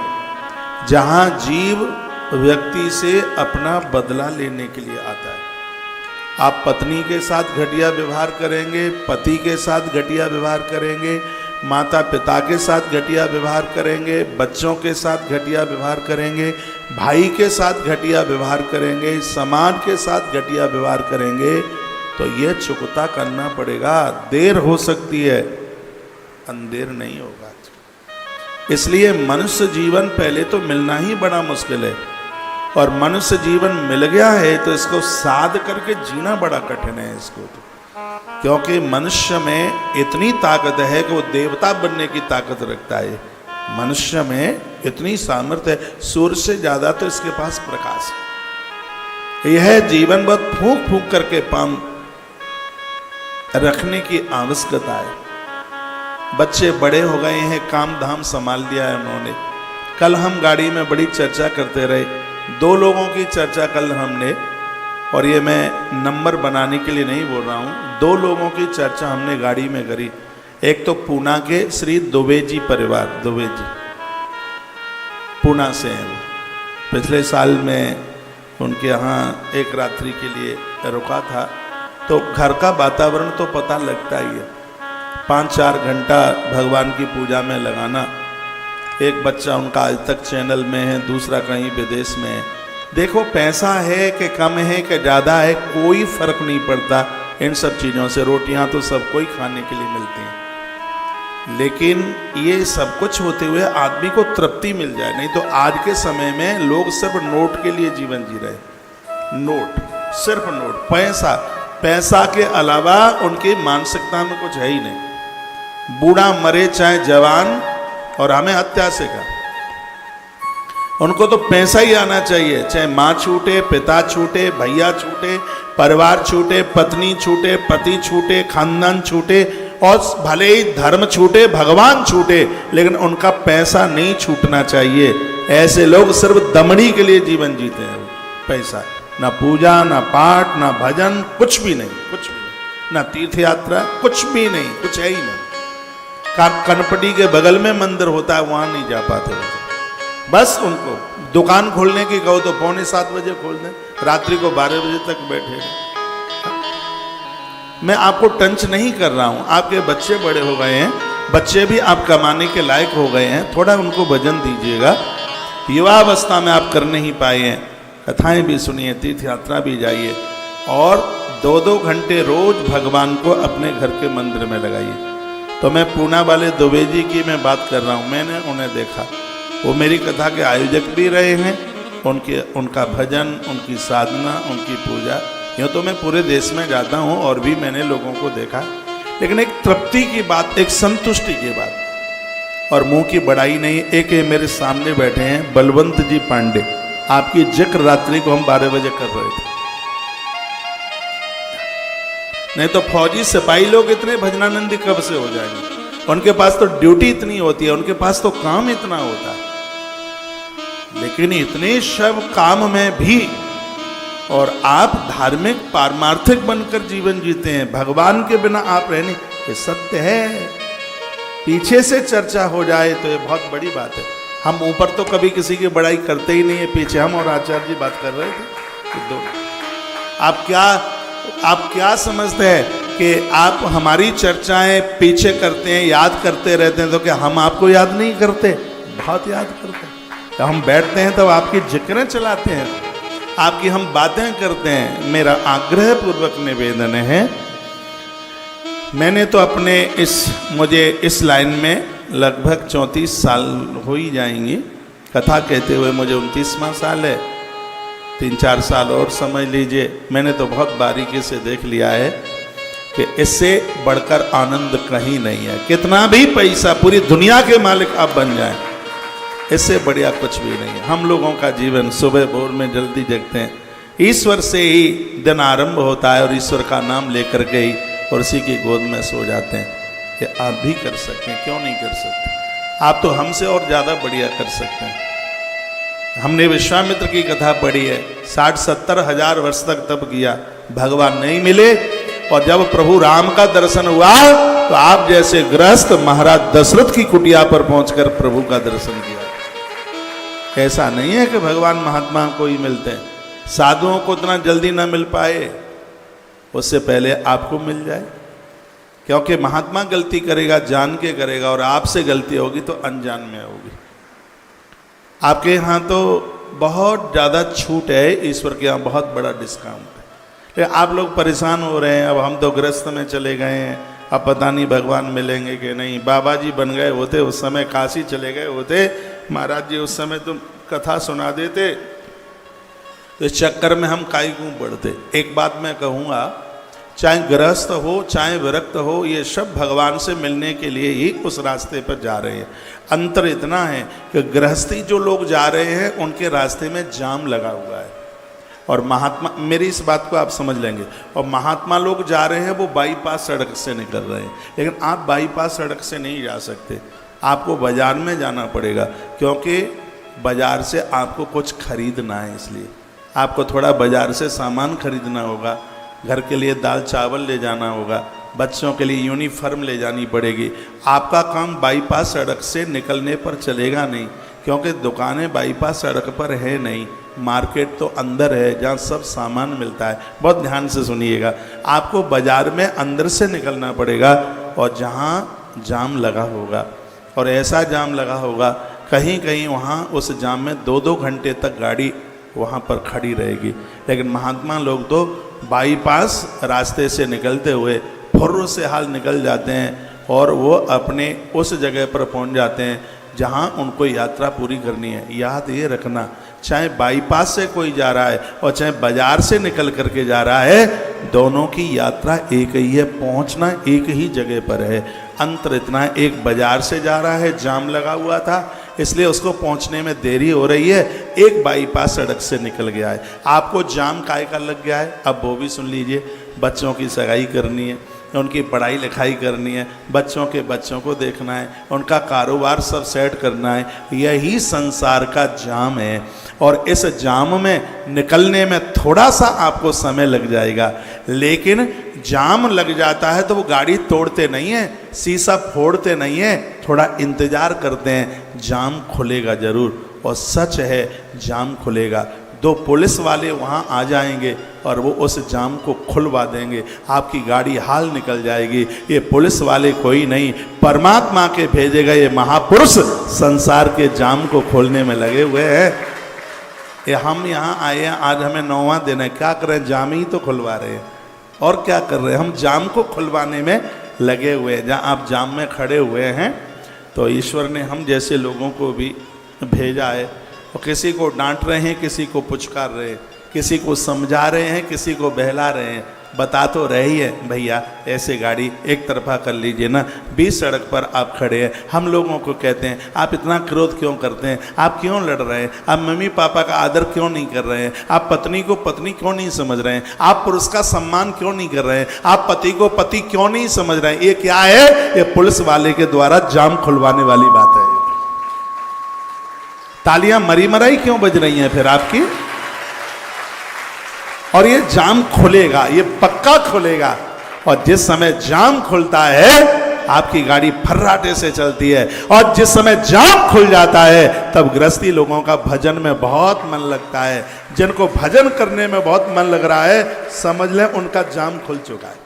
जहाँ जीव व्यक्ति से अपना बदला लेने के लिए आता है। आप पत्नी के साथ घटिया व्यवहार करेंगे, पति के साथ घटिया व्यवहार करेंगे, माता पिता के साथ घटिया व्यवहार करेंगे, बच्चों के साथ घटिया व्यवहार करेंगे, भाई के साथ घटिया व्यवहार करेंगे, समाज के साथ घटिया व्यवहार करेंगे, तो यह चुकता करना पड़ेगा। देर हो सकती है, अंधेर नहीं होगा। इसलिए मनुष्य जीवन पहले तो मिलना ही बड़ा मुश्किल है, और मनुष्य जीवन मिल गया है तो इसको साध करके जीना बड़ा कठिन है इसको तो। क्योंकि मनुष्य में इतनी ताकत है कि वो देवता बनने की ताकत रखता है। मनुष्य में इतनी सामर्थ्य है, सूर्य से ज्यादा तो इसके पास प्रकाश है। यह जीवन बहुत फूंक फूंक करके पाम रखने की आवश्यकता है। बच्चे बड़े हो गए हैं, काम धाम संभाल लिया है उन्होंने। कल हम गाड़ी में बड़ी चर्चा करते रहे, 2 लोगों की चर्चा कल हमने, और ये मैं नंबर बनाने के लिए नहीं बोल रहा हूँ, 2 लोगों की चर्चा हमने गाड़ी में करी। एक तो पूना के श्री दुबे जी परिवार, दुबे जी पूना से हैं। पिछले साल में उनके यहाँ एक रात्रि के लिए रुका था, तो घर का वातावरण तो पता लगता ही है। 5-4 घंटा भगवान की पूजा में लगाना। एक बच्चा उनका आज तक चैनल में है, दूसरा कहीं विदेश में है। देखो पैसा है कि कम है कि ज़्यादा है, कोई फर्क नहीं पड़ता इन सब चीज़ों से। रोटियां तो सबको ही खाने के लिए मिलती हैं, लेकिन ये सब कुछ होते हुए आदमी को तृप्ति मिल जाए। नहीं तो आज के समय में लोग सिर्फ नोट के लिए जीवन जी रहे। नोट, सिर्फ नोट, पैसा, पैसा के अलावा उनकी मानसिकता में कुछ है ही नहीं। बूढ़ा मरे चाहे जवान, और हमें हत्या से का, उनको तो पैसा ही आना चाहिए। चाहे माँ छूटे, पिता छूटे, भैया छूटे, परिवार छूटे, पत्नी छूटे, पति छूटे, खानदान छूटे, और भले ही धर्म छूटे, भगवान छूटे, लेकिन उनका पैसा नहीं छूटना चाहिए। ऐसे लोग सिर्फ दमड़ी के लिए जीवन जीते हैं। पैसा, ना पूजा, ना पाठ, ना भजन, कुछ भी नहीं, कुछ भी नहीं, ना तीर्थ यात्रा, कुछ भी नहीं, कुछ है ही नहीं। कनपटी के बगल में मंदिर होता है, वहां नहीं जा पाते। बस उनको दुकान खोलने की कहो तो 6:45 बजे खोल दें, रात्रि को 12 बजे तक बैठे रहें। मैं आपको टंच नहीं कर रहा हूं, आपके बच्चे बड़े हो गए हैं, बच्चे भी आप कमाने के लायक हो गए हैं, थोड़ा उनको भजन दीजिएगा। युवावस्था में आप कर नहीं पाए हैं, कथाएं भी सुनिए, तीर्थ यात्रा भी जाइए, और 2-2 घंटे रोज भगवान को अपने घर के मंदिर में लगाइए। तो मैं पूना वाले दुबे जी की मैं बात कर रहा हूँ, मैंने उन्हें देखा, वो मेरी कथा के आयोजक भी रहे हैं। उनका भजन, उनकी साधना, उनकी पूजा, यूँ तो मैं पूरे देश में जाता हूँ और भी मैंने लोगों को देखा, लेकिन एक तृप्ति की बात, एक संतुष्टि की बात, और मुंह की बड़ाई नहीं। एक मेरे सामने बैठे हैं बलवंत जी पांडे, आपकी जिक्र रात्रि को हम 12 बजे कर रहे थे। नहीं तो फौजी सिपाही लोग इतने भजनानंदी कब से हो जाएंगे? उनके पास तो ड्यूटी इतनी होती है, उनके पास तो काम इतना होता है, लेकिन इतने सब काम में भी और आप धार्मिक पारमार्थिक बनकर जीवन जीते हैं। भगवान के बिना आप रहने, ये सत्य है। पीछे से चर्चा हो जाए तो ये बहुत बड़ी बात है। हम ऊपर तो कभी किसी की बड़ाई करते ही नहीं है, पीछे हम और आचार्य जी बात कर रहे थे दोनों। आप क्या समझते हैं कि आप हमारी चर्चाएं पीछे करते हैं, याद करते रहते हैं, तो क्या हम आपको याद नहीं करते? बहुत याद करते हैं। तो हम बैठते हैं तब आपकी जिक्रें चलाते हैं, आपकी हम बातें करते हैं। मेरा आग्रह पूर्वक निवेदन है, मैंने तो अपने मुझे इस लाइन में लगभग 34 साल हो ही जाएंगी, कथा कहते हुए मुझे 29वां साल है। 3-4 साल और समझ लीजिए। मैंने तो बहुत बारीकी से देख लिया है कि इससे बढ़कर आनंद कहीं नहीं है। कितना भी पैसा, पूरी दुनिया के मालिक आप बन जाएं, इससे बढ़िया कुछ भी नहीं है। हम लोगों का जीवन सुबह भोर में जल्दी जगते हैं, ईश्वर से ही दिन आरंभ होता है, और ईश्वर का नाम लेकर के ही और उसी की गोद में सो जाते हैं। ये आप भी कर सकते हैं, क्यों नहीं कर सकते? आप तो हमसे और ज़्यादा बढ़िया कर सकते हैं। हमने विश्वामित्र की कथा पढ़ी है, 60-70 हजार वर्ष तक तप किया, भगवान नहीं मिले, और जब प्रभु राम का दर्शन हुआ तो आप जैसे गृहस्थ महाराज दशरथ की कुटिया पर पहुंचकर प्रभु का दर्शन किया। ऐसा नहीं है कि भगवान महात्मा को ही मिलते हैं, साधुओं को इतना जल्दी ना मिल पाए, उससे पहले आपको मिल जाए। क्योंकि महात्मा गलती करेगा जान के करेगा, और आपसे गलती होगी तो अनजान में होगी। आपके यहाँ तो बहुत ज़्यादा छूट है, ईश्वर के यहाँ बहुत बड़ा डिस्काउंट है। आप लोग परेशान हो रहे हैं, अब हम तो गृहस्थ में चले गए हैं, अब पता नहीं भगवान मिलेंगे कि नहीं। बाबा जी बन गए होते उस समय, काशी चले गए होते, महाराज जी उस समय तुम कथा सुना देते, तो इस चक्कर में हम काहे क्यों पढ़ते। एक बात मैं कहूँगा, चाहे गृहस्थ हो चाहे विरक्त हो, ये सब भगवान से मिलने के लिए ही उस रास्ते पर जा रहे हैं। अंतर इतना है कि गृहस्थी जो लोग जा रहे हैं उनके रास्ते में जाम लगा हुआ है, और महात्मा, मेरी इस बात को आप समझ लेंगे, और महात्मा लोग जा रहे हैं वो बाईपास सड़क से निकल रहे हैं। लेकिन आप बाईपास सड़क से नहीं जा सकते, आपको बाजार में जाना पड़ेगा, क्योंकि बाजार से आपको कुछ खरीदना है, इसलिए आपको थोड़ा बाजार से सामान खरीदना होगा। घर के लिए दाल चावल ले जाना होगा, बच्चों के लिए यूनिफॉर्म ले जानी पड़ेगी। आपका काम बाईपास सड़क से निकलने पर चलेगा नहीं, क्योंकि दुकानें बाईपास सड़क पर है नहीं, मार्केट तो अंदर है जहाँ सब सामान मिलता है। बहुत ध्यान से सुनिएगा, आपको बाजार में अंदर से निकलना पड़ेगा, और जहाँ जाम लगा होगा, और ऐसा जाम लगा होगा कहीं कहीं वहाँ उस जाम में 2-2 घंटे तक गाड़ी वहाँ पर खड़ी रहेगी। लेकिन महात्मा लोग तो बाईपास रास्ते से निकलते हुए फुर्र से हाल निकल जाते हैं, और वो अपने उस जगह पर पहुँच जाते हैं जहाँ उनको यात्रा पूरी करनी है। याद ये रखना, चाहे बाईपास से कोई जा रहा है और चाहे बाजार से निकल करके जा रहा है, दोनों की यात्रा एक ही है, पहुँचना एक ही जगह पर है। अंतर इतना है, एक बाजार से जा रहा है, जाम लगा हुआ था इसलिए उसको पहुंचने में देरी हो रही है, एक बाईपास सड़क से निकल गया है। आपको जाम काहे का लग गया है, अब वो भी सुन लीजिए। बच्चों की सगाई करनी है, उनकी पढ़ाई लिखाई करनी है, बच्चों के बच्चों को देखना है, उनका कारोबार सब सेट करना है। यही संसार का जाम है और इस जाम में निकलने में थोड़ा सा आपको समय लग जाएगा, लेकिन जाम लग जाता है तो वो गाड़ी तोड़ते नहीं है, शीशा फोड़ते नहीं है, थोड़ा इंतजार करते हैं, जाम खुलेगा जरूर। और सच है जाम खुलेगा। 2 पुलिस वाले वहाँ आ जाएंगे और वो उस जाम को खुलवा देंगे, आपकी गाड़ी हाल निकल जाएगी। ये पुलिस वाले कोई नहीं, परमात्मा के भेजे गए ये महापुरुष संसार के जाम को खोलने में लगे हुए हैं। ये हम यहाँ आए हैं, आज हमें 9वां दिन है, क्या कर रहे हैं? जाम ही तो खुलवा रहे हैं। और क्या कर रहे हैं? हम जाम को खुलवाने में लगे हुए हैं। जहाँ आप जाम में खड़े हुए हैं तो ईश्वर ने हम जैसे लोगों को भी भेजा है, और किसी को डांट रहे हैं, किसी को पुचकार रहे हैं, किसी को समझा रहे हैं, किसी को बहला रहे हैं, बता तो रही है भैया ऐसे गाड़ी एक तरफा कर लीजिए ना, 20 सड़क पर आप खड़े हैं। हम लोगों को कहते हैं आप इतना क्रोध क्यों करते हैं, आप क्यों लड़ रहे हैं, आप मम्मी पापा का आदर क्यों नहीं कर रहे हैं, आप पत्नी को पत्नी क्यों नहीं समझ रहे हैं, आप पुरुष का सम्मान क्यों नहीं कर रहे हैं, आप पति को पति क्यों नहीं समझ रहे हैं। ये क्या है? ये पुलिस वाले के द्वारा जाम खुलवाने वाली बात है। तालियां मरी मराई क्यों बज रही हैं फिर आपकी? और ये जाम खुलेगा, ये पक्का खुलेगा। और जिस समय जाम खुलता है आपकी गाड़ी फर्राटे से चलती है, और जिस समय जाम खुल जाता है तब गृहस्थी लोगों का भजन में बहुत मन लगता है। जिनको भजन करने में बहुत मन लग रहा है समझ लें उनका जाम खुल चुका है,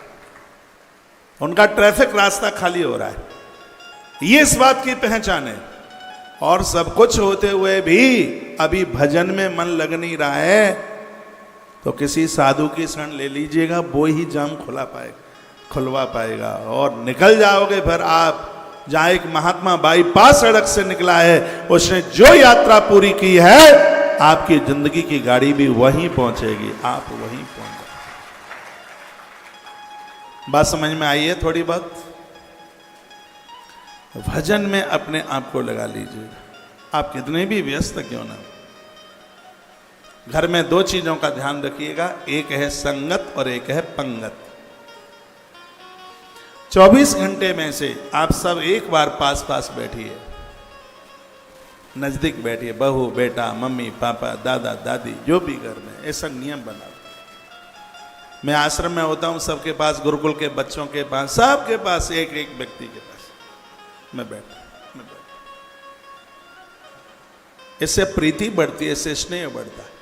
उनका ट्रैफिक रास्ता खाली हो रहा है। ये इस बात की पहचान है। और सब कुछ होते हुए भी अभी भजन में मन लग नहीं रहा है तो किसी साधु की शरण ले लीजिएगा, वो ही जाम खुलवा पाएगा। और निकल जाओगे फिर आप। जहाँ एक महात्मा बाईपास सड़क से निकला है, उसने जो यात्रा पूरी की है, आपकी जिंदगी की गाड़ी भी वहीं पहुंचेगी, आप वहीं पहुंच जाओ। बात समझ में आई है थोड़ी बात? भजन में अपने आप को लगा लीजिए, आप कितने भी व्यस्त क्यों ना। घर में 2 चीजों का ध्यान रखिएगा, एक है संगत और एक है पंगत। 24 घंटे में से आप सब एक बार पास पास बैठिए, नजदीक बैठिए, बहू बेटा मम्मी पापा दादा दादी जो भी घर में, ऐसा नियम बना। मैं आश्रम में होता हूं, सबके पास, गुरुकुल के बच्चों के पास, सबके पास एक एक व्यक्ति के पास मैं बैठा। इससे प्रीति बढ़ती है, इससे स्नेह बढ़ता है।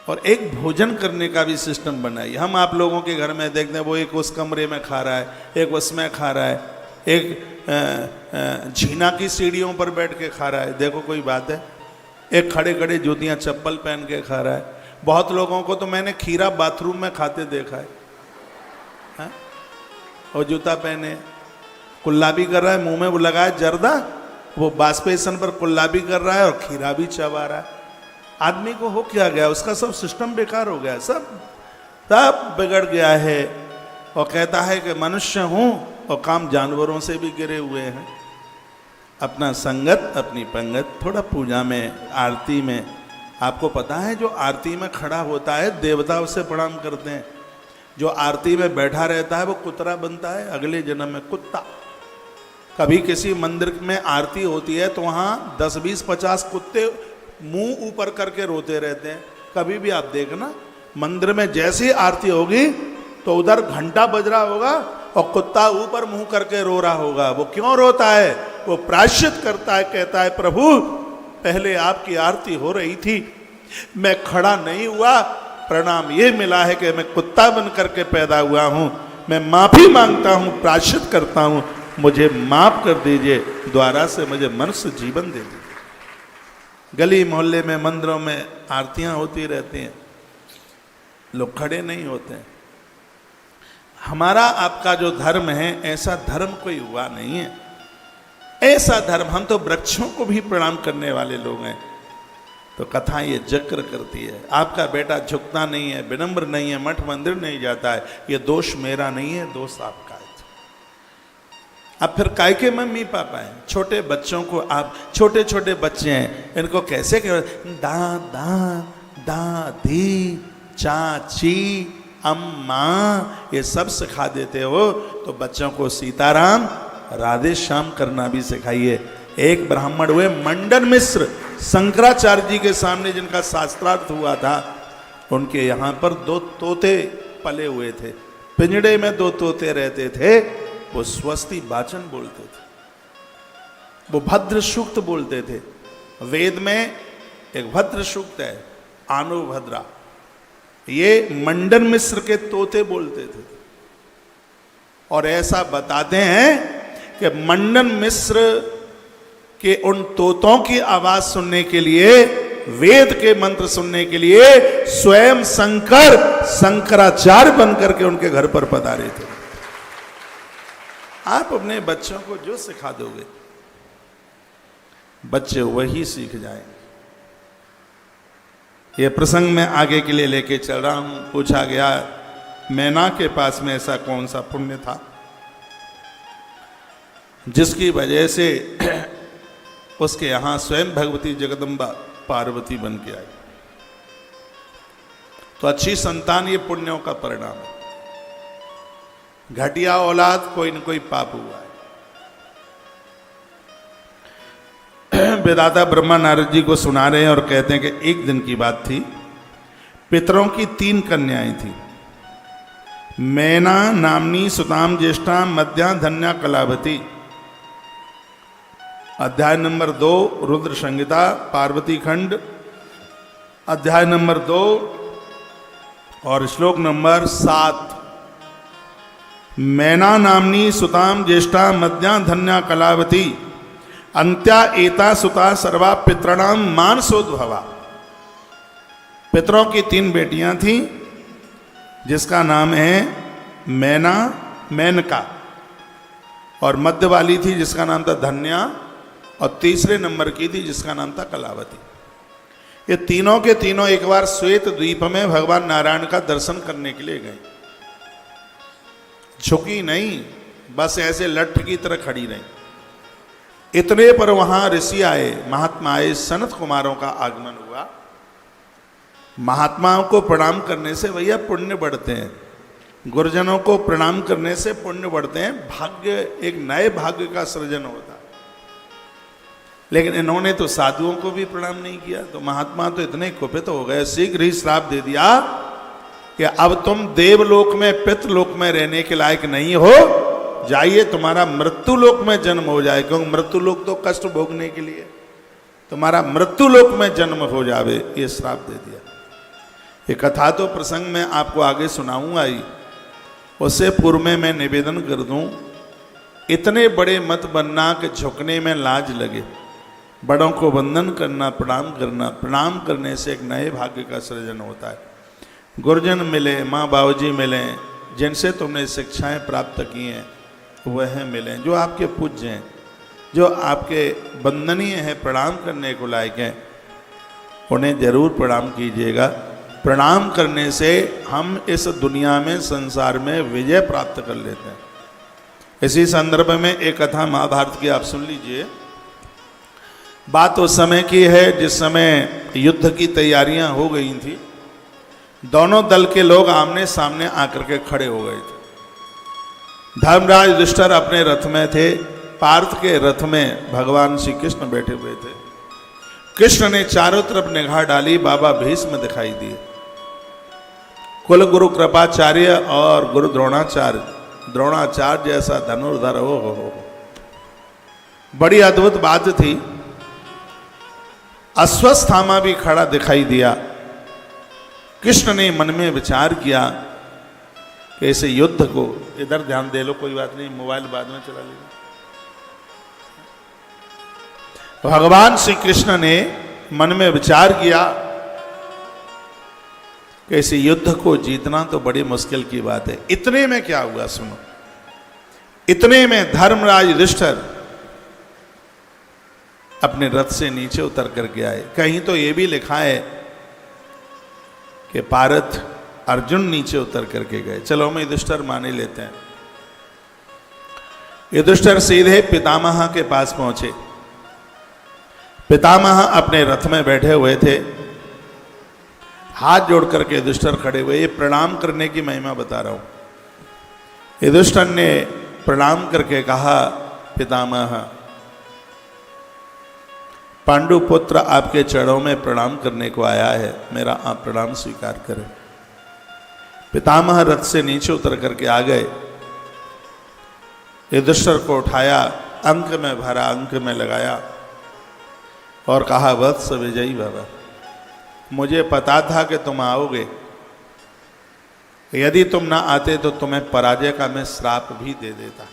और एक भोजन करने का भी सिस्टम बनाइए। हम आप लोगों के घर में देखते हैं वो एक उस कमरे में खा रहा है, एक उसमें खा रहा है, एक झीना की सीढ़ियों पर बैठ के खा रहा है, देखो कोई बात है, एक खड़े खड़े जूतियां चप्पल पहन के खा रहा है। बहुत लोगों को तो मैंने खीरा बाथरूम में खाते देखा है, और जूता पहने, कुल्ला भी कर रहा है, मुंह में वो लगाया जर्दा, वो बाष्पेशन पर कुल्ला भी कर रहा है और खीरा भी चबा रहा है। आदमी को हो क्या गया, उसका सब सिस्टम बेकार हो गया, सब बिगड़ गया है। और कहता है कि मनुष्य हूं और काम जानवरों से भी गिरे हुए हैं। अपना संगत अपनी पंगत। थोड़ा पूजा में, आरती में, आपको पता है जो आरती में खड़ा होता है देवता उसे प्रणाम करते हैं, जो आरती में बैठा रहता है वो कुतरा बनता है, अगले जन्म में कुत्ता। कभी किसी मंदिर में आरती होती है तो वहाँ 10, 20, 50 कुत्ते मुंह ऊपर करके रोते रहते हैं। कभी भी आप देखना, मंदिर में जैसी आरती होगी तो उधर घंटा बज रहा होगा और कुत्ता ऊपर मुंह करके रो रहा होगा। वो क्यों रोता है? वो प्रायश्चित करता है, कहता है प्रभु पहले आपकी आरती हो रही थी, मैं खड़ा नहीं हुआ, प्रणाम ये मिला है कि मैं कुत्ता बन करके पैदा हुआ हूँ, मैं माफी मांगता हूँ, प्रायश्चित करता हूँ, मुझे माफ कर दीजिए, द्वारा से मुझे मनुष्य जीवन दे दीजिए। गली मोहल्ले में, मंदिरों में आरतियां होती रहती हैं, लोग खड़े नहीं होते हैं। हमारा आपका जो धर्म है ऐसा धर्म कोई हुआ नहीं है, ऐसा धर्म, हम तो वृक्षों को भी प्रणाम करने वाले लोग हैं। तो कथा ये जिक्र करती है, आपका बेटा झुकता नहीं है, विनम्र नहीं है, मठ मंदिर नहीं जाता है, ये दोष मेरा नहीं है, दोष आपका है। अब फिर काय के मम्मी पापा हैं? छोटे बच्चों को आप, छोटे छोटे बच्चे हैं, इनको कैसे कह दादा दादी चाची, अम्मा ये सब सिखा देते हो तो बच्चों को सीताराम राधे श्याम करना भी सिखाइए। एक ब्राह्मण हुए मंडन मिश्र, शंकराचार्य जी के सामने जिनका शास्त्रार्थ हुआ था, उनके यहाँ पर 2 तोते पले हुए थे, पिंजड़े में 2 तोते रहते थे। वो स्वस्ति वाचन बोलते थे, वो भद्र सूक्त बोलते थे। वेद में एक भद्र सूक्त है, आनो भद्रा, ये मंडन मिश्र के तोते बोलते थे। और ऐसा बताते हैं कि मंडन मिश्र के उन तोतों की आवाज सुनने के लिए, वेद के मंत्र सुनने के लिए स्वयं शंकराचार्य बनकर के उनके घर पर पधारे थे। आप अपने बच्चों को जो सिखा दोगे बच्चे वही सीख जाएंगे। ये प्रसंग मैं आगे के लिए लेके चल रहा हूं। पूछा गया मैना के पास में ऐसा कौन सा पुण्य था जिसकी वजह से उसके यहां स्वयं भगवती जगदम्बा पार्वती बन के आई। तो अच्छी संतान ये पुण्यों का परिणाम है। घटिया औलाद कोई न कोई पाप हुआ है। वेदाता ब्रह्मा नारद जी को सुना रहे हैं और कहते हैं कि एक दिन की बात थी, पितरों की 3 कन्याएं थी, मैना नामनी सुताम ज्येष्ठा मध्या धन्या कलावती। अध्याय नंबर 2 रुद्र संहिता पार्वती खंड, अध्याय नंबर 2 और श्लोक नंबर 7। मैना नामनी सुताम ज्येष्ठा मध्या धन्या कलावती अंत्या एता सुता सर्वा पितृणाम मानसोद्भवा। पितरों की 3 बेटियां थीं जिसका नाम है मैना, मेनका, और मध्य वाली थी जिसका नाम था धन्या, और तीसरे नंबर की थी जिसका नाम था कलावती। ये तीनों के तीनों एक बार श्वेत द्वीप में भगवान नारायण का दर्शन करने के लिए गए। झुकी नहीं, बस ऐसे लठ की तरह खड़ी रही। इतने पर वहां ऋषि आए, महात्मा आए, सनत कुमारों का आगमन हुआ। महात्माओं को प्रणाम करने से भैया पुण्य बढ़ते हैं, गुरुजनों को प्रणाम करने से पुण्य बढ़ते हैं, भाग्य, एक नए भाग्य का सृजन होता है। लेकिन इन्होंने तो साधुओं को भी प्रणाम नहीं किया, तो महात्मा तो इतने कुपित हो गए, शीघ्र ही श्राप दे दिया कि अब तुम देवलोक में, पितृलोक में रहने के लायक नहीं हो, जाइए तुम्हारा मृत्यु लोक में जन्म हो जाए, क्योंकि मृत्यु लोक तो कष्ट भोगने के लिए, तुम्हारा मृत्यु लोक में जन्म हो जावे, ये श्राप दे दिया। ये कथा तो प्रसंग में आपको आगे सुनाऊंगा ही, उससे पूर्व में मैं निवेदन कर दूं, इतने बड़े मत बनना कि झुकने में लाज लगे। बड़ों को वंदन करना, प्रणाम करने से एक नए भाग्य का सृजन होता है। गुरुजन मिले, माँ बाबूजी मिले, जिनसे तुमने शिक्षाएं प्राप्त की हैं वह मिलें, जो आपके पूज्य हैं, जो आपके वंदनीय हैं, प्रणाम करने को लायक हैं, उन्हें जरूर प्रणाम कीजिएगा। प्रणाम करने से हम इस दुनिया में, संसार में विजय प्राप्त कर लेते हैं। इसी संदर्भ में एक कथा महाभारत की आप सुन लीजिए। बात उस समय की है जिस समय युद्ध की तैयारियां हो गई थी। दोनों दल के लोग आमने सामने आकर के खड़े हो गए थे। धर्मराज युधिष्ठिर अपने रथ में थे, पार्थ के रथ में भगवान श्री कृष्ण बैठे हुए थे। कृष्ण ने चारों तरफ निगाह डाली, बाबा भीष्म दिखाई दिए, कुल गुरु कृपाचार्य और गुरु द्रोणाचार्य जैसा धनुर्धर हो। बड़ी अद्भुत बात थी। अश्वत्थामा भी खड़ा दिखाई दिया। कृष्ण ने मन में विचार किया कि ऐसे युद्ध को, इधर ध्यान दे लो, कोई बात नहीं, मोबाइल बाद में चला लेना। भगवान श्री कृष्ण ने मन में विचार किया कि ऐसे युद्ध को जीतना तो बड़ी मुश्किल की बात है। इतने में क्या हुआ सुनो। इतने में धर्मराज युधिष्ठिर अपने रथ से नीचे उतर करके आए। कहीं तो ये भी लिखा है कि पारथ अर्जुन नीचे उतर करके गए। चलो हम युधिष्ठिर माने लेते हैं। युधिष्ठिर सीधे पितामह के पास पहुंचे। पितामह अपने रथ में बैठे हुए थे, हाथ जोड़ करके युधिष्ठिर खड़े हुए। ये प्रणाम करने की महिमा बता रहा हूं। युधिष्ठिर ने प्रणाम करके कहा, पितामह, पांडु पुत्र आपके चरणों में प्रणाम करने को आया है, मेरा आप प्रणाम स्वीकार करें। पितामह रथ से नीचे उतर करके आ गए, युधिष्ठिर को उठाया, अंक में भरा, अंक में लगाया और कहा, वत्स विजयी भव, मुझे पता था कि तुम आओगे, यदि तुम ना आते तो तुम्हें पराजय का मैं श्राप भी दे देता।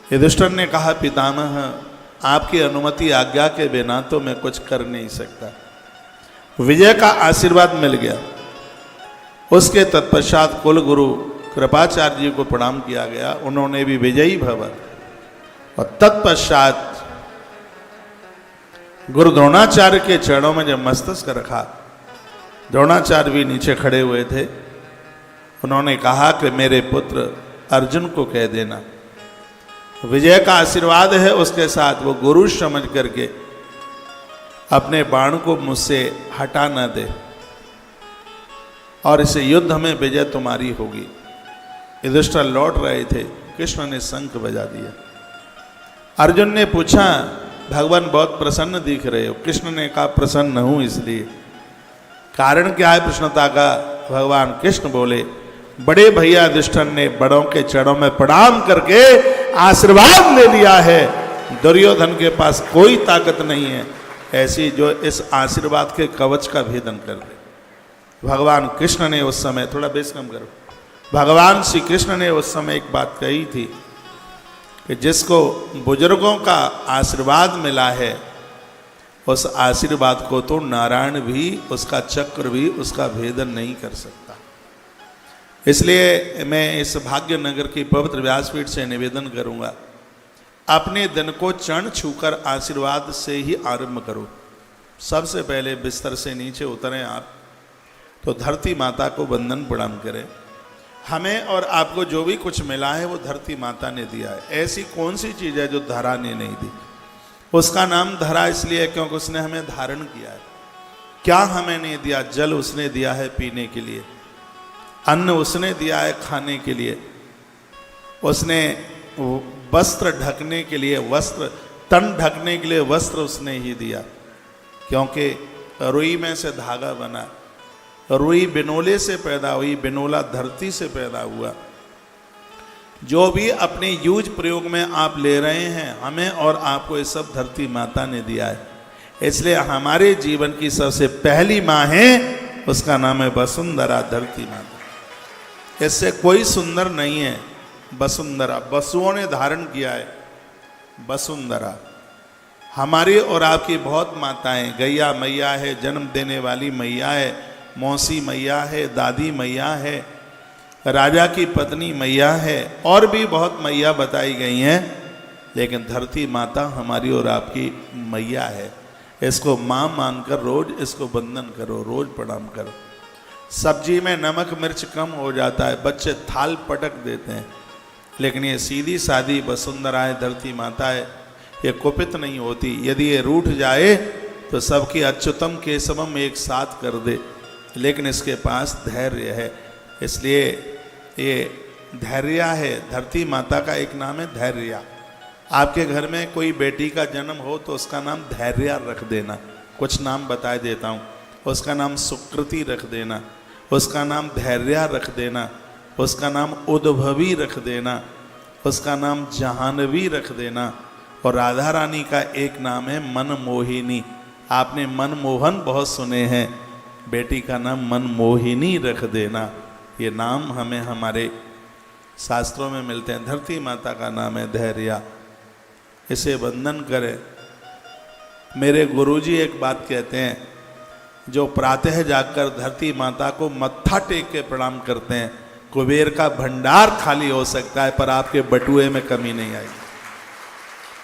युधिष्ठिर ने कहा, पितामह, आपकी अनुमति आज्ञा के बिना तो मैं कुछ कर नहीं सकता। विजय का आशीर्वाद मिल गया। उसके तत्पश्चात कुल गुरु कृपाचार्य जी को प्रणाम किया गया, उन्होंने भी विजयी भव। और तत्पश्चात गुरु द्रोणाचार्य के चरणों में जब मस्तक रखा, द्रोणाचार्य भी नीचे खड़े हुए थे, उन्होंने कहा कि मेरे पुत्र अर्जुन को कह देना, विजय का आशीर्वाद है उसके साथ, वो गुरु समझ करके अपने बाण को मुझसे हटा न दे और इसे युद्ध में विजय तुम्हारी होगी। युधिष्ठिर लौट रहे थे, कृष्ण ने शंख बजा दिया। अर्जुन ने पूछा, भगवान बहुत प्रसन्न दिख रहे हो। कृष्ण ने कहा, प्रसन्न हूं इसलिए। कारण क्या है प्रसन्नता का? भगवान कृष्ण बोले, बड़े भैया युधिष्ठिर ने बड़ों के चरणों में प्रणाम करके आशीर्वाद ले लिया है। दुर्योधन के पास कोई ताकत नहीं है ऐसी जो इस आशीर्वाद के कवच का भेदन कर दे। भगवान कृष्ण ने उस समय, थोड़ा बेस कम करो, भगवान श्री कृष्ण ने उस समय एक बात कही थी कि जिसको बुजुर्गों का आशीर्वाद मिला है, उस आशीर्वाद को तो नारायण भी, उसका चक्र भी उसका भेदन नहीं कर सकता। इसलिए मैं इस भाग्य नगर की पवित्र व्यासपीठ से निवेदन करूंगा, अपने दिन को चरण छूकर आशीर्वाद से ही आरंभ करो। सबसे पहले बिस्तर से नीचे उतरें आप तो धरती माता को वंदन प्रणाम करें। हमें और आपको जो भी कुछ मिला है वो धरती माता ने दिया है। ऐसी कौन सी चीज़ है जो धरा ने नहीं दी? उसका नाम धरा इसलिए क्योंकि उसने हमें धारण किया है। क्या हमें नहीं दिया? जल उसने दिया है पीने के लिए, अन्न उसने दिया है खाने के लिए, उसने वस्त्र ढकने के लिए वस्त्र, तन ढकने के लिए वस्त्र उसने ही दिया, क्योंकि रुई में से धागा बना, रुई बिनोले से पैदा हुई, बिनोला धरती से पैदा हुआ। जो भी अपने यूज प्रयोग में आप ले रहे हैं, हमें और आपको ये सब धरती माता ने दिया है। इसलिए हमारे जीवन की सबसे पहली माँ है, उसका नाम है वसुंधरा, धरती माता। इससे कोई सुंदर नहीं है। वसुंधरा, वसुओं ने धारण किया है वसुंधरा। हमारी और आपकी बहुत माताएं, गैया मैया है, जन्म देने वाली मैया है, मौसी मैया है, दादी मैया है, राजा की पत्नी मैया है, और भी बहुत मैया बताई गई हैं, लेकिन धरती माता हमारी और आपकी मैया है। इसको माँ मानकर रोज इसको वंदन करो, रोज प्रणाम करो। सब्जी में नमक मिर्च कम हो जाता है, बच्चे थाल पटक देते हैं, लेकिन ये सीधी सादी वसुंधरा है, धरती माता है, ये कुपित नहीं होती। यदि ये रूठ जाए तो सबकी अच्युतम केशवम एक साथ कर दे, लेकिन इसके पास धैर्य है। इसलिए ये धैर्य है, धरती माता का एक नाम है धैर्य। आपके घर में कोई बेटी का जन्म हो तो उसका नाम धैर्य रख देना। कुछ नाम बता देता हूँ। उसका नाम सुकृति रख देना, उसका नाम धैर्य रख देना, उसका नाम उद्भवी रख देना, उसका नाम जहानवी रख देना। और राधा रानी का एक नाम है मनमोहिनी। आपने मनमोहन बहुत सुने हैं, बेटी का नाम मनमोहिनी रख देना। ये नाम हमें हमारे शास्त्रों में मिलते हैं। धरती माता का नाम है धैर्य, इसे वंदन करें। मेरे गुरुजी एक बात कहते हैं, जो प्रातः जाकर धरती माता को मत्था टेक के प्रणाम करते हैं, कुबेर का भंडार खाली हो सकता है पर आपके बटुए में कमी नहीं आएगी।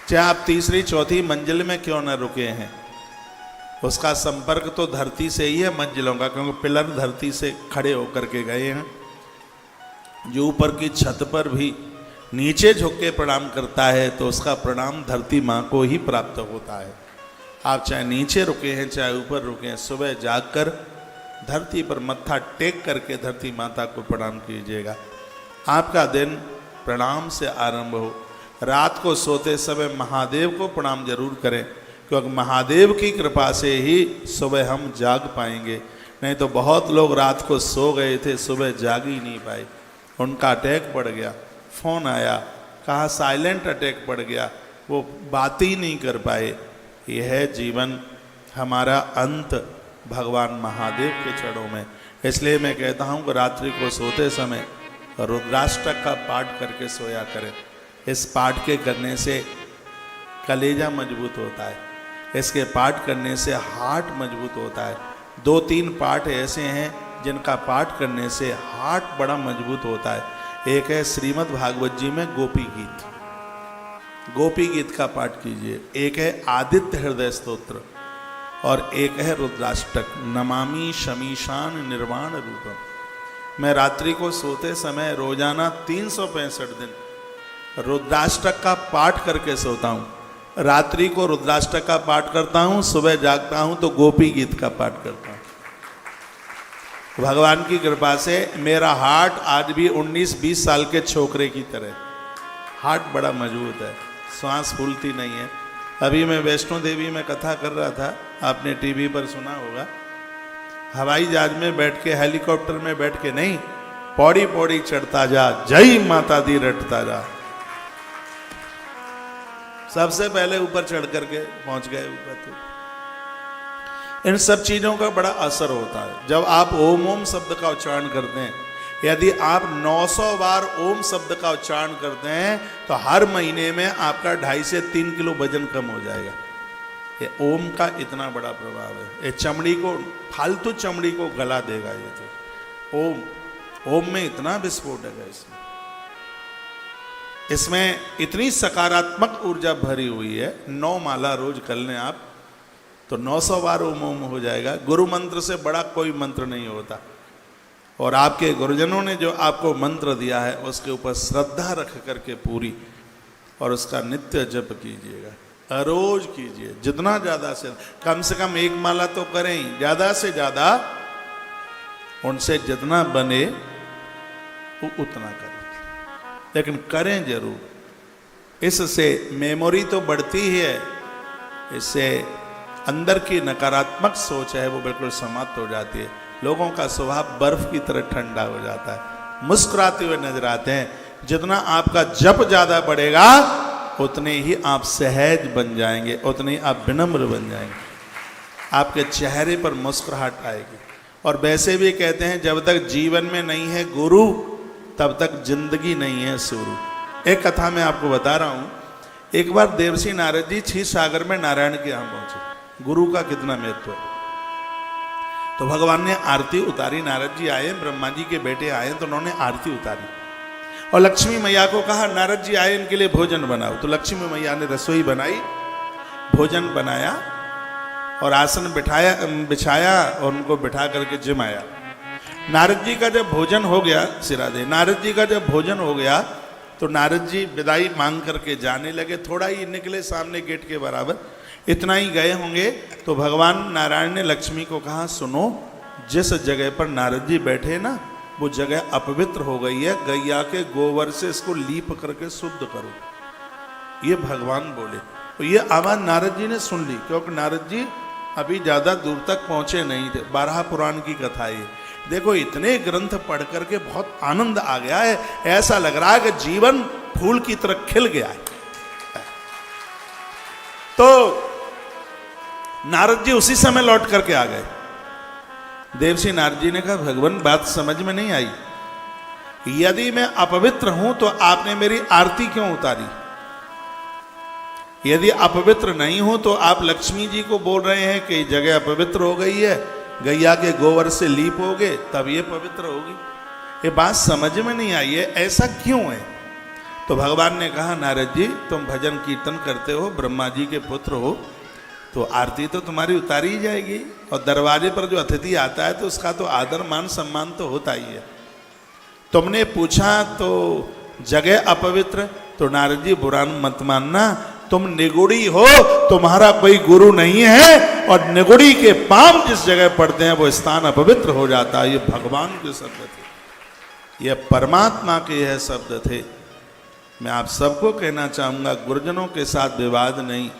चाहे आप तीसरी चौथी मंजिल में क्यों न रुके हैं, उसका संपर्क तो धरती से ही है मंजिलों का, क्योंकि पिलर धरती से खड़े होकर के गए हैं। जो ऊपर की छत पर भी नीचे झुक के प्रणाम करता है तो उसका प्रणाम धरती माँ को ही प्राप्त होता है। आप चाहे नीचे रुके हैं चाहे ऊपर रुके हैं, सुबह जागकर धरती पर मत्था टेक करके धरती माता को प्रणाम कीजिएगा। आपका दिन प्रणाम से आरंभ हो। रात को सोते समय महादेव को प्रणाम जरूर करें, क्योंकि महादेव की कृपा से ही सुबह हम जाग पाएंगे। नहीं तो बहुत लोग रात को सो गए थे, सुबह जाग ही नहीं पाए, उनका अटैक पड़ गया, फोन आया, कहा साइलेंट अटैक पड़ गया, वो बात ही नहीं कर पाए। यह है जीवन, हमारा अंत भगवान महादेव के चरणों में। इसलिए मैं कहता हूँ कि रात्रि को सोते समय रुद्राष्टक का पाठ करके सोया करें। इस पाठ के करने से कलेजा मजबूत होता है, इसके पाठ करने से हार्ट मजबूत होता है। 2-3 पाठ ऐसे हैं जिनका पाठ करने से हार्ट बड़ा मजबूत होता है। एक है श्रीमद् भागवत जी में गोपी गीत, गोपी गीत का पाठ कीजिए। एक है आदित्य हृदय स्तोत्र और एक है रुद्राष्टक, नमामि शमीशान निर्वाण रूपम। मैं रात्रि को सोते समय रोजाना 365 दिन रुद्राष्टक का पाठ करके सोता हूँ। रात्रि को रुद्राष्टक का पाठ करता हूँ, सुबह जागता हूँ तो गोपी गीत का पाठ करता हूँ। भगवान की कृपा से मेरा हार्ट आज भी 19-20 साल के छोकरे की तरह, हार्ट बड़ा मजबूत है, श्वास फूलती नहीं है। अभी मैं वैष्णो देवी में कथा कर रहा था, आपने टीवी पर सुना होगा। हवाई जहाज में बैठ के, हेलीकॉप्टर में बैठ के नहीं, पौड़ी पौड़ी चढ़ता जा, जय माता दी रटता जा। सबसे पहले ऊपर चढ़ करके पहुंच गए ऊपर। तो इन सब चीजों का बड़ा असर होता है। जब आप ओम ओम शब्द का उच्चारण करते हैं, यदि आप 900 बार ओम शब्द का उच्चारण करते हैं तो हर महीने में आपका 2.5 से 3 किलो वजन कम हो जाएगा। ये ओम का इतना बड़ा प्रभाव है। ये चमड़ी को, फालतू चमड़ी को गला देगा। ये तो ओम में इतना विस्फोट है इसमें इतनी सकारात्मक ऊर्जा भरी हुई है। 9 माला रोज कर लें आप तो 900 बार ओम ओम हो जाएगा। गुरु मंत्र से बड़ा कोई मंत्र नहीं होता। और आपके गुरुजनों ने जो आपको मंत्र दिया है उसके ऊपर श्रद्धा रख करके पूरी, और उसका नित्य जप कीजिएगा, रोज कीजिए। जितना ज़्यादा से कम 1 माला तो करें ही, ज़्यादा से ज़्यादा उनसे जितना बने वो उतना करें, लेकिन करें जरूर। इससे मेमोरी तो बढ़ती ही है, इससे अंदर की नकारात्मक सोच है वो बिल्कुल समाप्त हो जाती है। लोगों का स्वभाव बर्फ की तरह ठंडा हो जाता है, मुस्कुराते हुए नजर आते हैं। जितना आपका जप ज्यादा बढ़ेगा उतने ही आप सहज बन जाएंगे, उतने ही आप विनम्र बन जाएंगे, आपके चेहरे पर मुस्कुराहट आएगी। और वैसे भी कहते हैं जब तक जीवन में नहीं है गुरु तब तक जिंदगी नहीं है शुरू। एक कथा मैं आपको बता रहा हूँ। एक बार देवर्षि नारद जी क्षीर सागर में नारायण के यहाँ पहुंचे। गुरु का कितना महत्व है। तो भगवान ने आरती उतारी। नारद जी आए, ब्रह्मा जी के बेटे आए तो उन्होंने आरती उतारी और लक्ष्मी मैया को कहा नारद जी आए, इनके लिए भोजन बनाओ। तो लक्ष्मी मैया ने रसोई बनाई, भोजन बनाया और आसन बिछाया और उनको बिठा करके जिमाया। नारद जी का जब भोजन हो गया, सिराधे, नारद जी का जब भोजन हो गया तो नारद जी विदाई मांग करके जाने लगे। थोड़ा ही निकले सामने गेट के बराबर, इतना ही गए होंगे तो भगवान नारायण ने लक्ष्मी को कहा सुनो, जिस जगह पर नारद जी बैठे ना वो जगह अपवित्र हो गई है, गैया के गोबर से इसको लीप करके शुद्ध करो। ये भगवान बोले। तो ये आवाज नारद जी ने सुन ली, क्योंकि नारद जी अभी ज्यादा दूर तक पहुंचे नहीं थे। 12 पुराण की कथा है। देखो इतने ग्रंथ पढ़ करके बहुत आनंद आ गया है, ऐसा लग रहा है कि जीवन फूल की तरह खिल गया है। तो नारद जी उसी समय लौट करके आ गए। देवर्षि नारद जी ने कहा भगवान बात समझ में नहीं आई, यदि मैं अपवित्र हूं तो आपने मेरी आरती क्यों उतारी? यदि अपवित्र नहीं हूं तो आप लक्ष्मी जी को बोल रहे हैं कि जगह अपवित्र हो गई है, गैया के गोबर से लीप होगे तब ये पवित्र होगी। ये बात समझ में नहीं आई है, ऐसा क्यों है? तो भगवान ने कहा नारद जी तुम भजन कीर्तन करते हो, ब्रह्मा जी के पुत्र हो, तो आरती तो तुम्हारी उतारी ही जाएगी। और दरवाजे पर जो अतिथि आता है तो उसका तो आदर मान सम्मान तो होता ही है। तुमने पूछा तो जगह अपवित्र, तो नारद जी बुरा मत मानना, तुम निगुड़ी हो, तुम्हारा कोई गुरु नहीं है, और निगुड़ी के पांव जिस जगह पड़ते हैं वो स्थान अपवित्र हो जाता है। ये भगवान के शब्द थे, ये परमात्मा के यह शब्द थे। मैं आप सबको कहना चाहूँगा, गुरुजनों के साथ विवाद नहीं,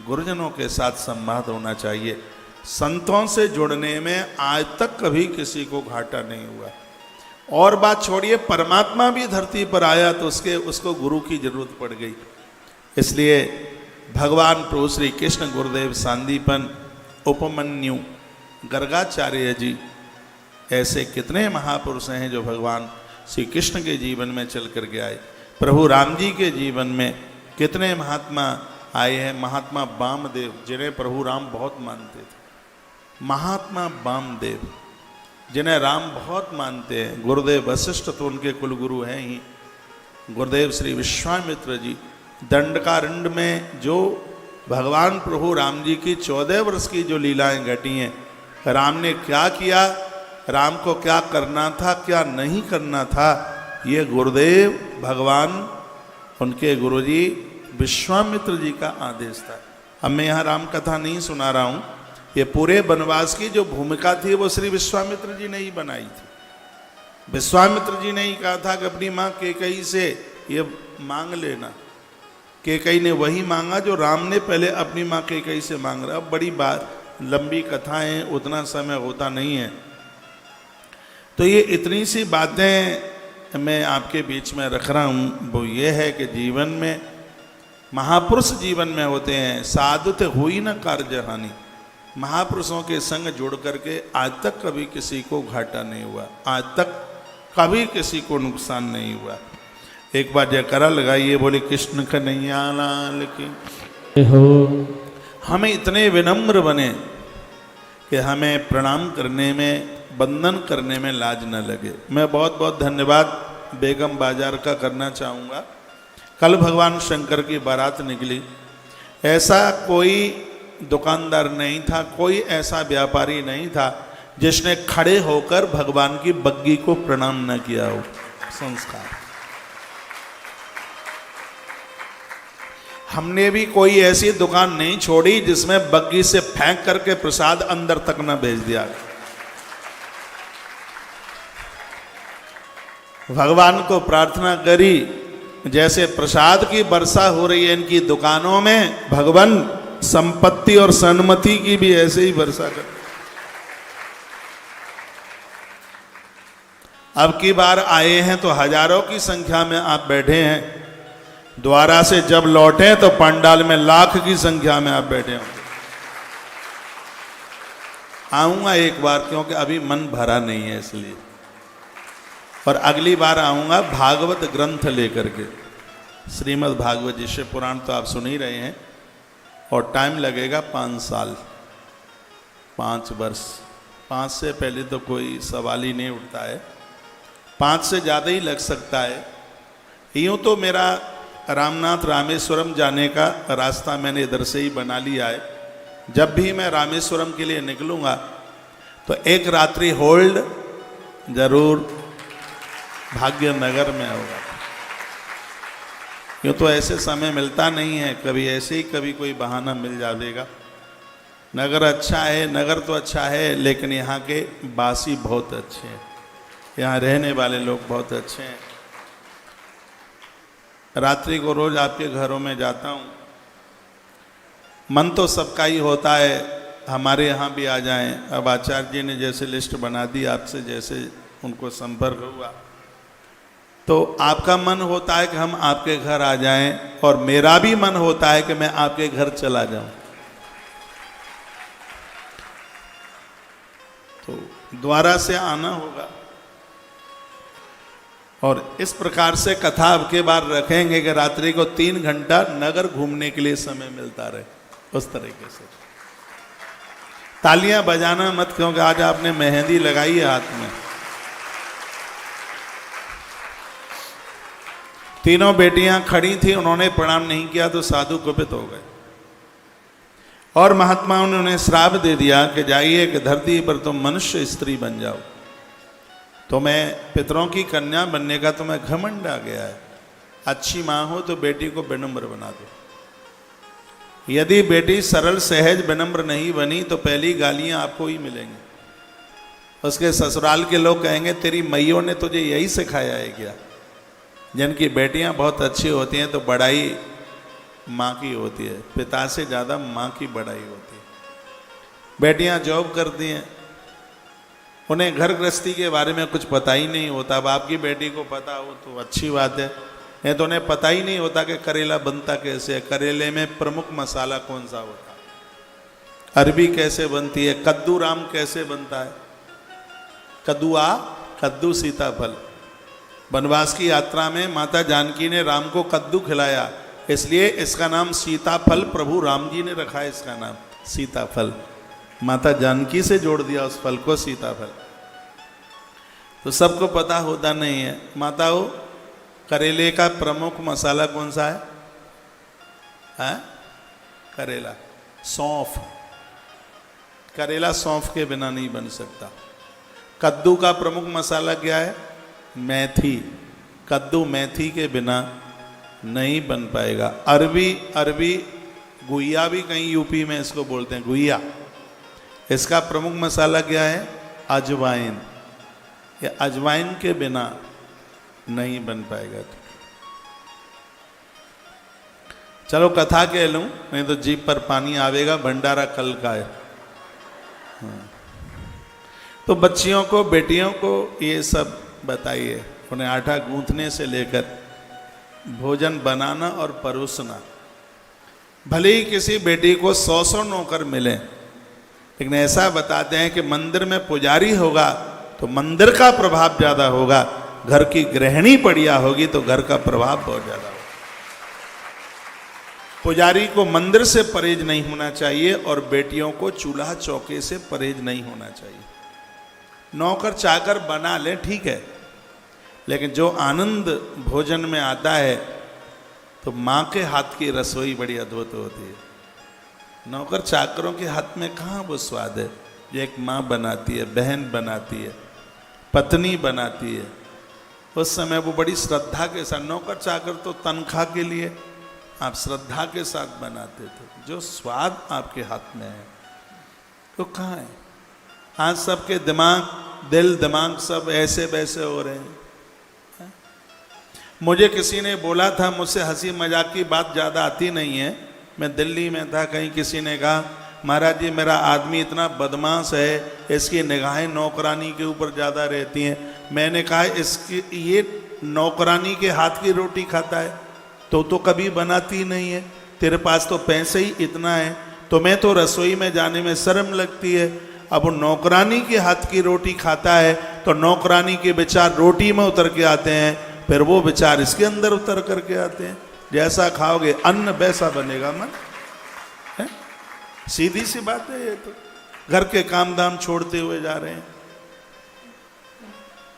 गुरुजनों के साथ संवाद होना चाहिए। संतों से जुड़ने में आज तक कभी किसी को घाटा नहीं हुआ। और बात छोड़िए, परमात्मा भी धरती पर आया तो उसको गुरु की जरूरत पड़ गई। इसलिए भगवान प्रभु श्री कृष्ण, गुरुदेव सांदीपन, उपमन्यु, गर्गाचार्य जी, ऐसे कितने महापुरुष हैं जो भगवान श्री कृष्ण के जीवन में चल कर के आए। प्रभु राम जी के जीवन में कितने महात्मा आए हैं। महात्मा वामदेव, जिन्हें प्रभु राम बहुत मानते थे, महात्मा वामदेव जिन्हें राम बहुत मानते हैं। गुरुदेव वशिष्ठ तो उनके कुलगुरु हैं ही। गुरुदेव श्री विश्वामित्र जी, दंडकारण्य में जो भगवान प्रभु राम जी की 14 वर्ष की जो लीलाएं घटी हैं, राम ने क्या किया, राम को क्या करना था, क्या नहीं करना था, ये गुरुदेव भगवान, उनके गुरुजी विश्वामित्र जी का आदेश था। अब मैं यहाँ राम कथा नहीं सुना रहा हूँ, ये पूरे वनवास की जो भूमिका थी वो श्री विश्वामित्र जी ने ही बनाई थी। विश्वामित्र जी ने ही कहा था कि अपनी माँ कैकेयी से ये मांग लेना। कैकेयी ने वही मांगा जो राम ने पहले अपनी माँ कैकेयी से मांग रहा। अब बड़ी बात, लंबी कथाएं, उतना समय होता नहीं है, तो ये इतनी सी बातें मैं आपके बीच में रख रहा हूँ। वो ये है कि जीवन में महापुरुष जीवन में होते हैं, साधुत हुई न कार्य हानि। महापुरुषों के संग जुड़ करके आज तक कभी किसी को घाटा नहीं हुआ, आज तक कभी किसी को नुकसान नहीं हुआ। एक बार जयकारा लगाइए, बोले कृष्ण कन्हैया लाल की हो। हमें इतने विनम्र बने कि हमें प्रणाम करने में, वंदन करने में लाज न लगे। मैं बहुत बहुत धन्यवाद बेगम बाजार का करना चाहूँगा। कल भगवान शंकर की बारात निकली, ऐसा कोई दुकानदार नहीं था, कोई ऐसा व्यापारी नहीं था जिसने खड़े होकर भगवान की बग्गी को प्रणाम न किया हो। संस्कार। हमने भी कोई ऐसी दुकान नहीं छोड़ी जिसमें बग्गी से फेंक करके प्रसाद अंदर तक न भेज दिया। भगवान को प्रार्थना करी, जैसे प्रसाद की वर्षा हो रही है इनकी दुकानों में, भगवान संपत्ति और सन्मति की भी ऐसे ही वर्षा कर। अब की बार आए हैं तो हजारों की संख्या में आप बैठे हैं, द्वारा से जब लौटे तो पंडाल में लाख की संख्या में आप बैठे होंगे। आऊंगा एक बार, क्योंकि अभी मन भरा नहीं है इसलिए, और अगली बार आऊंगा भागवत ग्रंथ लेकर के। श्रीमद् भागवत जी, शिव पुराण तो आप सुन ही रहे हैं, और टाइम लगेगा 5 साल, 5 वर्ष। 5 से पहले तो कोई सवाल ही नहीं उठता है, 5 से ज़्यादा ही लग सकता है। यूँ तो मेरा रामनाथ रामेश्वरम जाने का रास्ता मैंने इधर से ही बना लिया है। जब भी मैं रामेश्वरम के लिए निकलूँगा तो एक रात्रि होल्ड जरूर भाग्यनगर में होगा। यूँ तो ऐसे समय मिलता नहीं है, कभी ऐसे ही कभी कोई बहाना मिल जाएगा। नगर अच्छा है, नगर तो अच्छा है, लेकिन यहाँ के बासी बहुत अच्छे हैं, यहाँ रहने वाले लोग बहुत अच्छे हैं। रात्रि को रोज आपके घरों में जाता हूँ, मन तो सबका ही होता है हमारे यहाँ भी आ जाएं। अब आचार्य जी ने जैसे लिस्ट बना दी, आपसे जैसे उनको संपर्क हुआ, तो आपका मन होता है कि हम आपके घर आ जाएं, और मेरा भी मन होता है कि मैं आपके घर चला जाऊं। तो द्वारा से आना होगा, और इस प्रकार से कथा अब के बार रखेंगे कि रात्रि को 3 घंटा नगर घूमने के लिए समय मिलता रहे, उस तरीके से। तालियां बजाना मत, क्योंकि आज आपने मेहंदी लगाई है हाथ में। तीनों बेटियां खड़ी थी, उन्होंने प्रणाम नहीं किया तो साधु कुपित हो गए, और महात्माओं ने उन्हें श्राप दे दिया कि जाइए कि धरती पर तुम मनुष्य स्त्री बन जाओ। तो मैं पितरों की कन्या बनने का तुम्हें घमंड आ गया है। अच्छी माँ हो तो बेटी को विनम्र बना दो, यदि बेटी सरल सहज विनम्र नहीं बनी तो पहली गालियां आपको ही मिलेंगी। उसके ससुराल के लोग कहेंगे तेरी मैयों ने तुझे यही सिखाया है क्या। जिनकी बेटियां बहुत अच्छी होती हैं तो बड़ाई माँ की होती है, पिता से ज़्यादा माँ की बड़ाई होती है। बेटियां जॉब करती हैं, उन्हें घर गृहस्थी के बारे में कुछ पता ही नहीं होता। अब आपकी बेटी को पता हो तो अच्छी बात है, नहीं तो उन्हें पता ही नहीं होता कि करेला बनता कैसे है, करेले में प्रमुख मसाला कौन सा होता है, अरबी कैसे बनती है, कद्दू राम कैसे बनता है। कद्दू सीताफल। वनवास की यात्रा में माता जानकी ने राम को कद्दू खिलाया, इसलिए इसका नाम सीताफल प्रभु राम जी ने रखा है। इसका नाम सीताफल, माता जानकी से जोड़ दिया उस फल को, सीताफल। तो सबको पता होता नहीं है। माताओं, करेले का प्रमुख मसाला कौन सा है? करेला, सौंफ। करेला सौंफ के बिना नहीं बन सकता। कद्दू का प्रमुख मसाला क्या है? मेथी। कद्दू मेथी के बिना नहीं बन पाएगा। अरबी गुइया भी कहीं यूपी में इसको बोलते हैं, गुइया। इसका प्रमुख मसाला क्या है? अजवाइन। ये अजवाइन के बिना नहीं बन पाएगा। चलो कथा कह लूं, नहीं तो जीभ पर पानी आवेगा। भंडारा कल का है। तो बच्चियों को, बेटियों को ये सब बताइए। उन्हें आटा गूंथने से लेकर भोजन बनाना और परोसना। भले ही किसी बेटी को 100 नौकर मिले, लेकिन ऐसा बताते हैं कि मंदिर में पुजारी होगा तो मंदिर का प्रभाव ज़्यादा होगा, घर की गृहिणी बढ़िया होगी तो घर का प्रभाव बहुत ज़्यादा होगा। पुजारी को मंदिर से परहेज नहीं होना चाहिए और बेटियों को चूल्हा चौके से परहेज नहीं होना चाहिए। नौकर चाकर बना ले ठीक है, लेकिन जो आनंद भोजन में आता है तो माँ के हाथ की रसोई बड़ी अद्भुत होती है। नौकर चाकरों के हाथ में कहाँ वो स्वाद है जो एक माँ बनाती है, बहन बनाती है, पत्नी बनाती है। उस समय वो बड़ी श्रद्धा के साथ। नौकर चाकर तो तनख्वाह के लिए, आप श्रद्धा के साथ बनाते थे। जो स्वाद आपके हाथ में है तो कहाँ है? आज सबके दिमाग, दिल दिमाग सब ऐसे वैसे हो रहे हैं। मुझे किसी ने बोला था, मुझसे हंसी मजाक की बात ज़्यादा आती नहीं है। मैं दिल्ली में था, कहीं किसी ने कहा महाराज जी मेरा आदमी इतना बदमाश है, इसकी निगाहें नौकरानी के ऊपर ज़्यादा रहती हैं। मैंने कहा इसकी ये नौकरानी के हाथ की रोटी खाता है तो कभी बनाती नहीं है। तेरे पास तो पैसे ही इतना है, तुम्हें तो रसोई में जाने में शर्म लगती है। अब वो नौकरानी के हाथ की रोटी खाता है तो नौकरानी के विचार रोटी में उतर के आते हैं, फिर वो विचार इसके अंदर उतर करके आते हैं। जैसा खाओगे अन्न वैसा बनेगा मन है? सीधी सी बात है ये। तो घर के काम धाम छोड़ते हुए जा रहे हैं।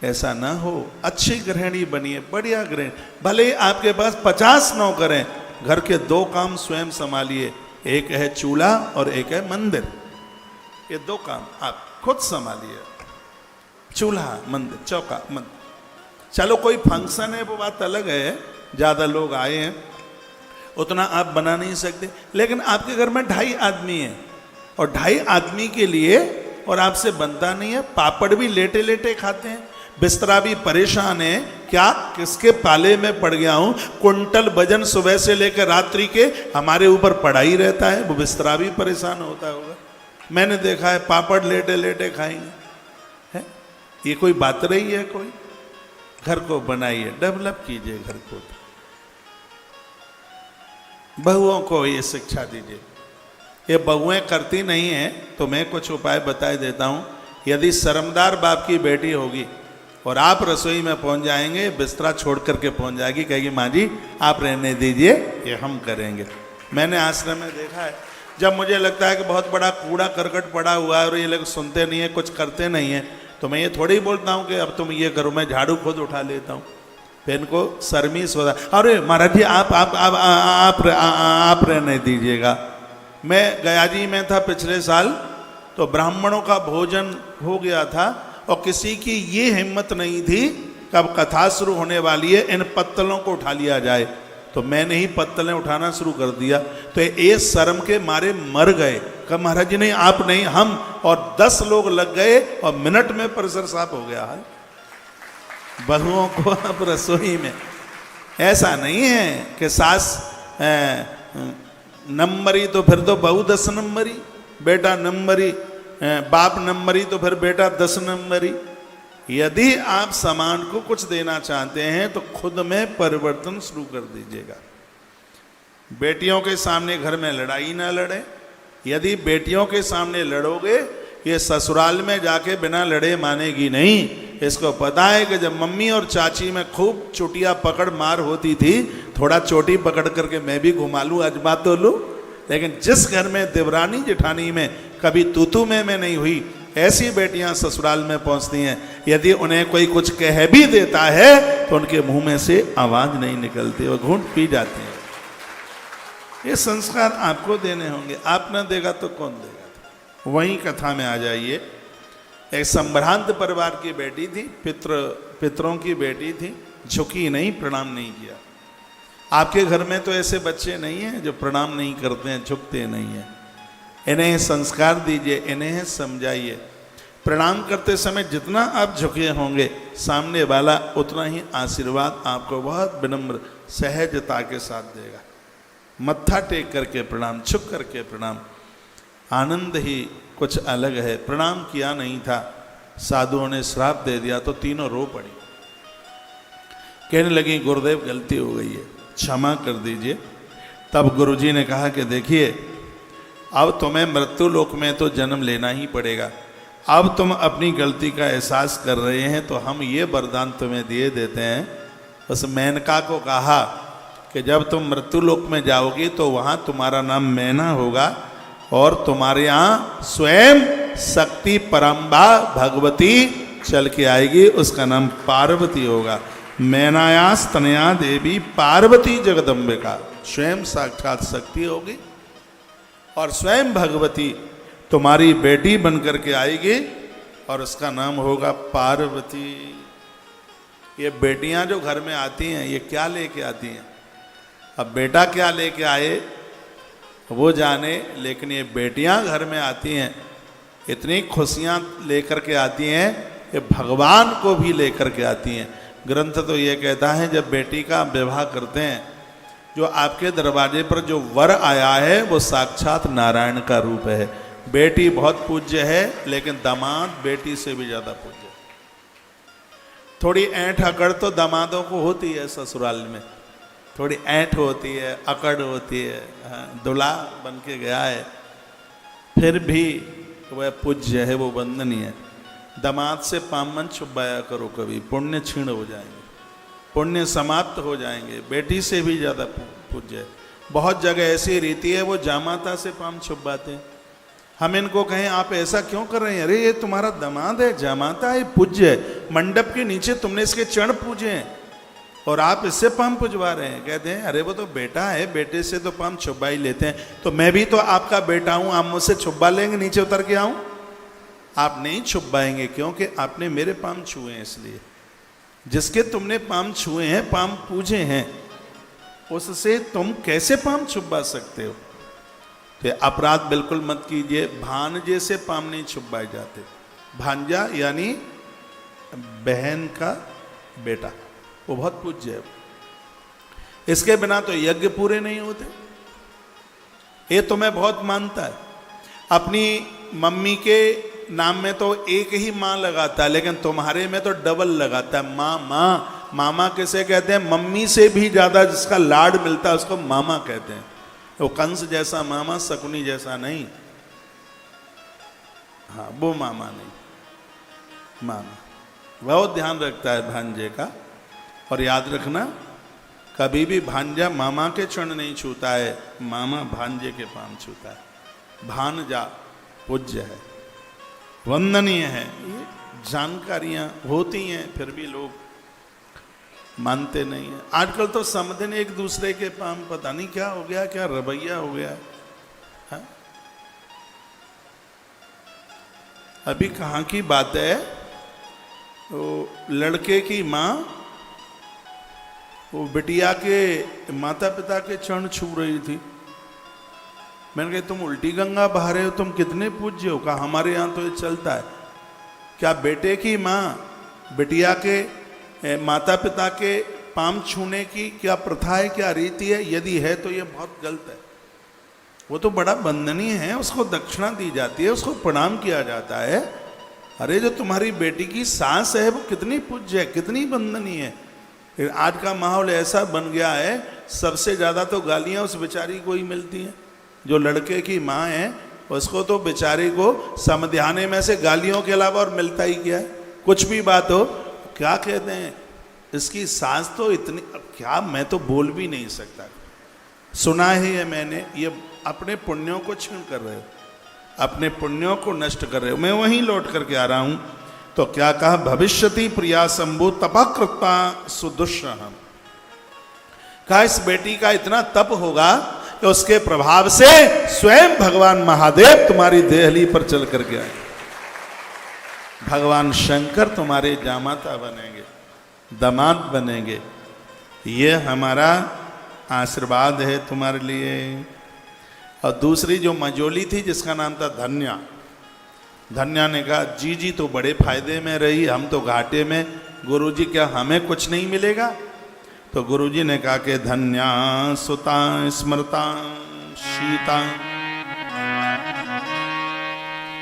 ऐसा ना हो, अच्छी गृहिणी बनिए, बढ़िया गृहिणी। भले ही आपके पास 50 नौकर हैं, घर के 2 काम स्वयं संभालिए। एक है चूल्हा और एक है मंदिर। ये 2 काम आप खुद संभालिए। चूल्हा, मंदिर, चौका, मंदिर। चलो कोई फंक्शन है वो बात अलग है, ज़्यादा लोग आए हैं, उतना आप बना नहीं सकते। लेकिन आपके घर में 2.5 आदमी हैं और 2.5 आदमी के लिए और आपसे बनता नहीं है। पापड़ भी लेटे लेटे खाते हैं, बिस्तरा भी परेशान है। क्या किसके पाले में पड़ गया हूँ? कुंटल वजन सुबह से लेकर रात्रि के हमारे ऊपर पड़ा ही रहता है। वो बिस्तरा भी परेशान होता होगा। मैंने देखा है पापड़ लेटे लेटे खाएंगे, है? ये कोई बात रही है? कोई घर को बनाइए, डेवलप कीजिए घर को। बहुओं को ये शिक्षा दीजिए। ये बहुएं करती नहीं हैं तो मैं कुछ उपाय बता देता हूँ। यदि शर्मदार बाप की बेटी होगी और आप रसोई में पहुंच जाएंगे, बिस्तरा छोड़ करके पहुंच जाएगी, कहेगी माँ जी आप रहने दीजिए, ये हम करेंगे। मैंने आश्रम में देखा है, जब मुझे लगता है कि बहुत बड़ा कूड़ा करकट पड़ा हुआ है और ये लोग सुनते नहीं है, कुछ करते नहीं है, तो मैं ये थोड़ी बोलता हूँ कि अब तुम ये करो, मैं झाड़ू खुद उठा लेता हूँ। फिर इनको शर्मिस होता, अरे महाराज जी आप रहने दीजिएगा। मैं गयाजी में था पिछले साल, तो ब्राह्मणों का भोजन हो गया था और किसी की ये हिम्मत नहीं थी कब कथा शुरू होने वाली है, इन पत्तलों को उठा लिया जाए। तो मैंने ही पत्तलें उठाना शुरू कर दिया, तो ये शर्म के मारे मर गए। कहा महाराज जी नहीं, आप नहीं, हम, और 10 लोग लग गए और मिनट में परिसर साफ हो गया। हाल बहुओं को अब रसोई में ऐसा नहीं है कि सास नंबरी तो फिर तो बहू 10 नंबरी, बेटा नंबरी, बाप नंबरी तो फिर बेटा 10 नंबरी। यदि आप समाज को कुछ देना चाहते हैं तो खुद में परिवर्तन शुरू कर दीजिएगा। बेटियों के सामने घर में लड़ाई ना लड़े। यदि बेटियों के सामने लड़ोगे, ये ससुराल में जाके बिना लड़े मानेगी नहीं। इसको पता है कि जब मम्मी और चाची में खूब चोटियां पकड़ मार होती थी, थोड़ा चोटी पकड़ करके मैं भी घुमा लूँ, अजमा तो लूँ। लेकिन जिस घर में देवरानी जेठानी में कभी तूतू में नहीं हुई, ऐसी बेटियां ससुराल में पहुंचती हैं। यदि उन्हें कोई कुछ कह भी देता है तो उनके मुंह में से आवाज नहीं निकलती, वो घूंट पी जाती हैं। ये संस्कार आपको देने होंगे, आप ना देगा तो कौन देगा। वही कथा में आ जाइए। एक संभ्रांत परिवार की बेटी थी, पितरों की बेटी थी, झुकी नहीं, प्रणाम नहीं किया। आपके घर में तो ऐसे बच्चे नहीं हैं जो प्रणाम नहीं करते हैं, झुकते नहीं हैं। इन्हें संस्कार दीजिए, इन्हें समझाइए। प्रणाम करते समय जितना आप झुके होंगे, सामने वाला उतना ही आशीर्वाद आपको बहुत विनम्र सहजता के साथ देगा। मत्था टेक करके प्रणाम, झुक करके प्रणाम, आनंद ही कुछ अलग है। प्रणाम किया नहीं था, साधुओं ने श्राप दे दिया तो तीनों रो पड़ी। कहने लगी गुरुदेव गलती हो गई है, क्षमा कर दीजिए। तब गुरुजी ने कहा कि देखिए, अब तुम्हें मृत्यु लोक में तो जन्म लेना ही पड़ेगा। अब तुम अपनी गलती का एहसास कर रहे हैं तो हम ये वरदान तुम्हें दिए देते हैं। उस मेनका को कहा कि जब तुम मृत्यु लोक में जाओगी तो वहाँ तुम्हारा नाम मैना होगा और तुम्हारे यहाँ स्वयं शक्ति परम्बा भगवती चल के आएगी, उसका नाम पार्वती होगा। मैनायास तनया देवी पार्वती जगदम्बिका, स्वयं साक्षात शक्ति होगी और स्वयं भगवती तुम्हारी बेटी बन करके आएगी और उसका नाम होगा पार्वती। ये बेटियां जो घर में आती हैं, ये क्या लेके आती हैं? अब बेटा क्या लेके आए वो जाने, लेकिन ये बेटियां घर में आती हैं, इतनी खुशियां लेकर के आती हैं कि भगवान को भी लेकर के आती हैं। ग्रंथ तो ये कहता है जब बेटी का विवाह करते हैं, जो आपके दरवाजे पर जो वर आया है वो साक्षात नारायण का रूप है। बेटी बहुत पूज्य है, लेकिन दामाद बेटी से भी ज़्यादा पूज्य। थोड़ी ऐंठ अकड़ तो दामादों को होती है ससुराल में, थोड़ी ऐंठ होती है, अकड़ होती है। दूल्हा बन के गया है, फिर भी वह पूज्य है, वो वंदनीय है। दामाद से पामन छुपाया करो, कभी पुण्य क्षीण हो जाएंगे, पुण्य समाप्त हो जाएंगे। बेटी से भी ज़्यादा पूज्य है। बहुत जगह ऐसी रीति है वो जामाता से पाम छुपाते हैं। हम इनको कहें आप ऐसा क्यों कर रहे हैं? अरे ये तुम्हारा दामाद है, जामाता है, पूज्य है। मंडप के नीचे तुमने इसके चरण पूजे हैं और आप इससे पाम पुजवा रहे हैं। कहते हैं अरे वो तो बेटा है, बेटे से तो पाम छुपा ही लेते हैं। तो मैं भी तो आपका बेटा हूँ, आप मुझसे छुपा लेंगे नीचे उतर के आऊँ? आप नहीं छुपाएंगे, क्योंकि आपने मेरे पाम छुए हैं। इसलिए जिसके तुमने पाम छुए हैं, पाम पूजे हैं, उससे तुम कैसे पाम छुपा सकते हो? तो अपराध बिल्कुल मत कीजिए। भांजे से पाम नहीं छुपाए जाते। भांजा यानी बहन का बेटा, वो बहुत पूज्य है। इसके बिना तो यज्ञ पूरे नहीं होते। ये तुम्हें बहुत मानता है। अपनी मम्मी के नाम में तो एक ही माँ लगाता है, लेकिन तुम्हारे में तो डबल लगाता है। माँ माँ मामा किसे कहते हैं? मम्मी से भी ज्यादा जिसका लाड मिलता है उसको मामा कहते हैं। वो कंस जैसा मामा, शकुनी जैसा नहीं। हाँ, वो मामा नहीं, मामा बहुत ध्यान रखता है भांजे का। और याद रखना, कभी भी भांजा मामा के चरण नहीं छूता है, मामा भांजे के पाम छूता है। भांजा पूज्य है, वंदनीय है। ये जानकारियां होती हैं, फिर भी लोग मानते नहीं हैं। आजकल तो समझने एक दूसरे के पाम, पता नहीं क्या हो गया, क्या रवैया हो गया है। अभी कहाँ की बात है, तो लड़के की माँ वो बिटिया के माता पिता के चरण छू रही थी। मैंने कहा तुम उल्टी गंगा बहा रहे हो, तुम कितने पूज्य हो? कहा हमारे यहाँ तो ये चलता है। क्या बेटे की माँ बिटिया के माता पिता के पाम छूने की क्या प्रथा है, क्या रीति है? यदि है तो ये बहुत गलत है। वो तो बड़ा वंदनीय है, उसको दक्षिणा दी जाती है, उसको प्रणाम किया जाता है। अरे जो तुम्हारी बेटी की सास है वो कितनी पूज्य है, कितनी वंदनीय है। आज का माहौल ऐसा बन गया है, सबसे ज़्यादा तो गालियाँ उस बेचारी को ही मिलती हैं। जो लड़के की माँ है उसको तो बेचारी को समध्याने में से गालियों के अलावा और मिलता ही क्या है। कुछ भी बात हो, क्या कहते हैं, इसकी सास तो इतनी, क्या मैं तो बोल भी नहीं सकता। सुना ही है मैंने, ये अपने पुण्यों को छीन कर रहे हो, अपने पुण्यों को नष्ट कर रहे हो। मैं वहीं लौट करके आ रहा हूँ तो क्या कहा, भविष्यति प्रिया शंभु तपाकृता सुदुष्यहम। कहा इस बेटी का इतना तप होगा कि उसके प्रभाव से स्वयं भगवान महादेव तुम्हारी देहली पर चल करके आए, भगवान शंकर तुम्हारे जामाता बनेंगे, दामाद बनेंगे। ये हमारा आशीर्वाद है तुम्हारे लिए। और दूसरी जो मजोली थी जिसका नाम था धन्या, धन्या ने कहा जी जी तो बड़े फायदे में रही, हम तो घाटे में, गुरुजी क्या हमें कुछ नहीं मिलेगा? तो गुरुजी ने कहा कि धन्या सुता स्मृता सीता,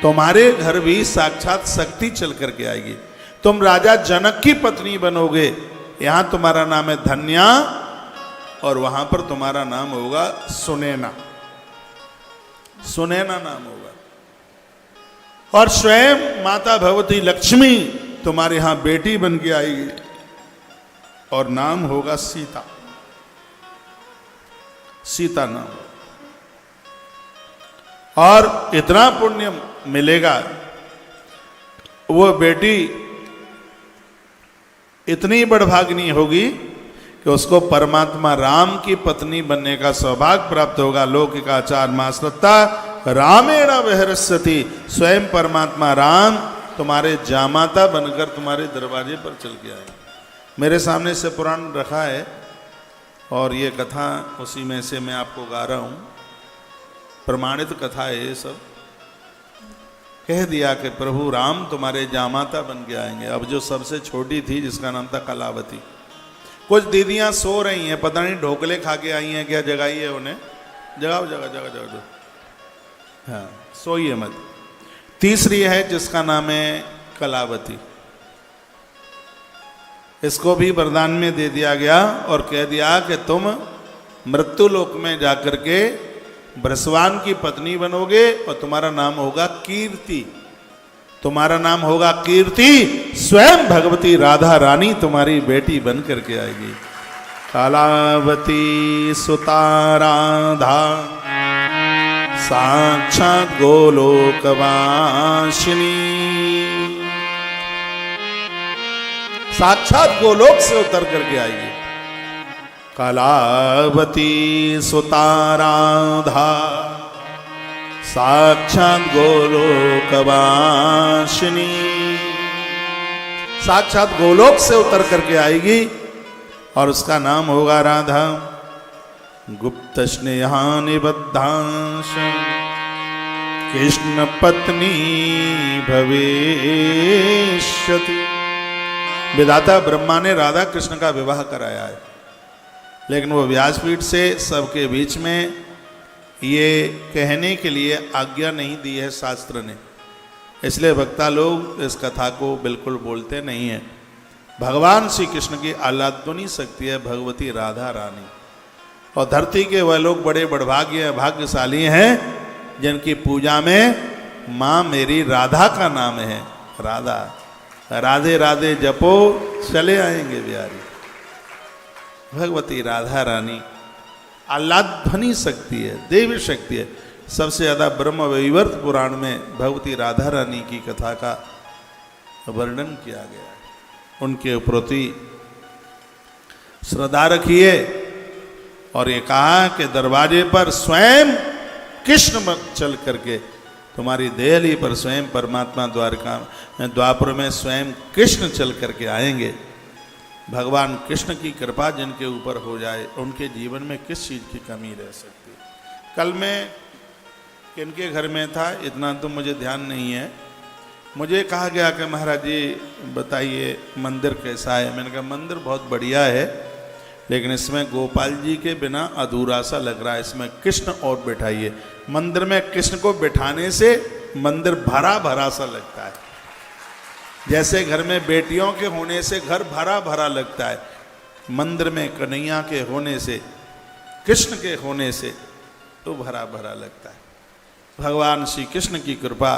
तुम्हारे घर भी साक्षात शक्ति चल करके आएगी। तुम राजा जनक की पत्नी बनोगे, यहां तुम्हारा नाम है धन्या और वहां पर तुम्हारा नाम होगा सुनैना, सुनैना नाम होगा। और स्वयं माता भगवती लक्ष्मी तुम्हारे यहां बेटी बन के आएगी और नाम होगा सीता, सीता नाम। और इतना पुण्य मिलेगा, वो बेटी इतनी बड़भागिनी होगी कि उसको परमात्मा राम की पत्नी बनने का सौभाग्य प्राप्त होगा। लौकिकाचार माश्रता रामेण विहरस्यति, स्वयं परमात्मा राम तुम्हारे जामाता बनकर तुम्हारे दरवाजे पर चल के आए। मेरे सामने से पुराण रखा है और ये कथा उसी में से मैं आपको गा रहा हूँ। प्रमाणित कथा है ये सब। कह दिया कि प्रभु राम तुम्हारे जामाता बन के आएंगे। अब जो सबसे छोटी थी जिसका नाम था कलावती, कुछ दीदियां सो रही हैं, पता नहीं ढोकले खा के आई हैं क्या, जगाइए उन्हें, जगाओ जगा जगा जगा जगा, हाँ सोइए मत। तीसरी है जिसका नाम है कलावती, इसको भी वरदान में दे दिया गया और कह दिया कि तुम मृत्यु लोक में जाकर के ब्रसवान की पत्नी बनोगे और तुम्हारा नाम होगा कीर्ति, तुम्हारा नाम होगा कीर्ति। स्वयं भगवती राधा रानी तुम्हारी बेटी बन करके आएगी। कलावती सुता राधा साक्षात गोलोकवासिनी, साक्षात गोलोक से उतर करके आएगी। कलावती सुता राधा साक्षात गोलोकवासिनी, साक्षात गोलोक से उतर करके आएगी और उसका नाम होगा राधा। गुप्त स्नेहा निबद्धांश कृष्ण पत्नी भविष्यति। विधाता ब्रह्मा ने राधा कृष्ण का विवाह कराया है, लेकिन वो व्यासपीठ से सबके बीच में ये कहने के लिए आज्ञा नहीं दी है शास्त्र ने, इसलिए वक्ता लोग इस कथा को बिल्कुल बोलते नहीं हैं। भगवान श्री कृष्ण की आह्लादनी शक्ति है भगवती राधा रानी, और धरती के वह लोग बड़े बड़भाग्य भाग्यशाली हैं जिनकी पूजा में माँ मेरी राधा का नाम है। राधा, राधे राधे जपो चले आएंगे बिहारी। भगवती राधा रानी आह्लादनी शक्ति है, देवी शक्ति है। सबसे ज़्यादा ब्रह्म वैवर्त पुराण में भगवती राधा रानी की कथा का वर्णन किया गया है। उनके प्रति श्रद्धा रखिए। और ये कहा कि दरवाजे पर स्वयं कृष्ण चल करके तुम्हारी देहली पर स्वयं परमात्मा द्वारका द्वापर में स्वयं कृष्ण चल करके आएंगे। भगवान कृष्ण की कृपा जिनके ऊपर हो जाए उनके जीवन में किस चीज़ की कमी रह सकती है। कल मैं किनके घर में था इतना तो मुझे ध्यान नहीं है, मुझे कहा गया कि महाराज जी बताइए मंदिर कैसा है। मैंने कहा मंदिर बहुत बढ़िया है, लेकिन इसमें गोपाल जी के बिना अधूरा सा लग रहा है, इसमें कृष्ण और बिठाइए। मंदिर में कृष्ण को बिठाने से मंदिर भरा भरा सा लगता है, जैसे घर में बेटियों के होने से घर भरा भरा लगता है, मंदिर में कन्हैया के होने से, कृष्ण के होने से तो भरा भरा लगता है। भगवान श्री कृष्ण की कृपा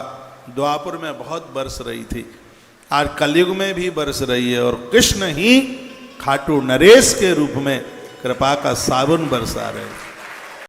द्वापर में बहुत बरस रही थी, आज कलयुग में भी बरस रही है, और कृष्ण ही खाटू नरेश के रूप में कृपा का साबुन बरसा रहे हैं।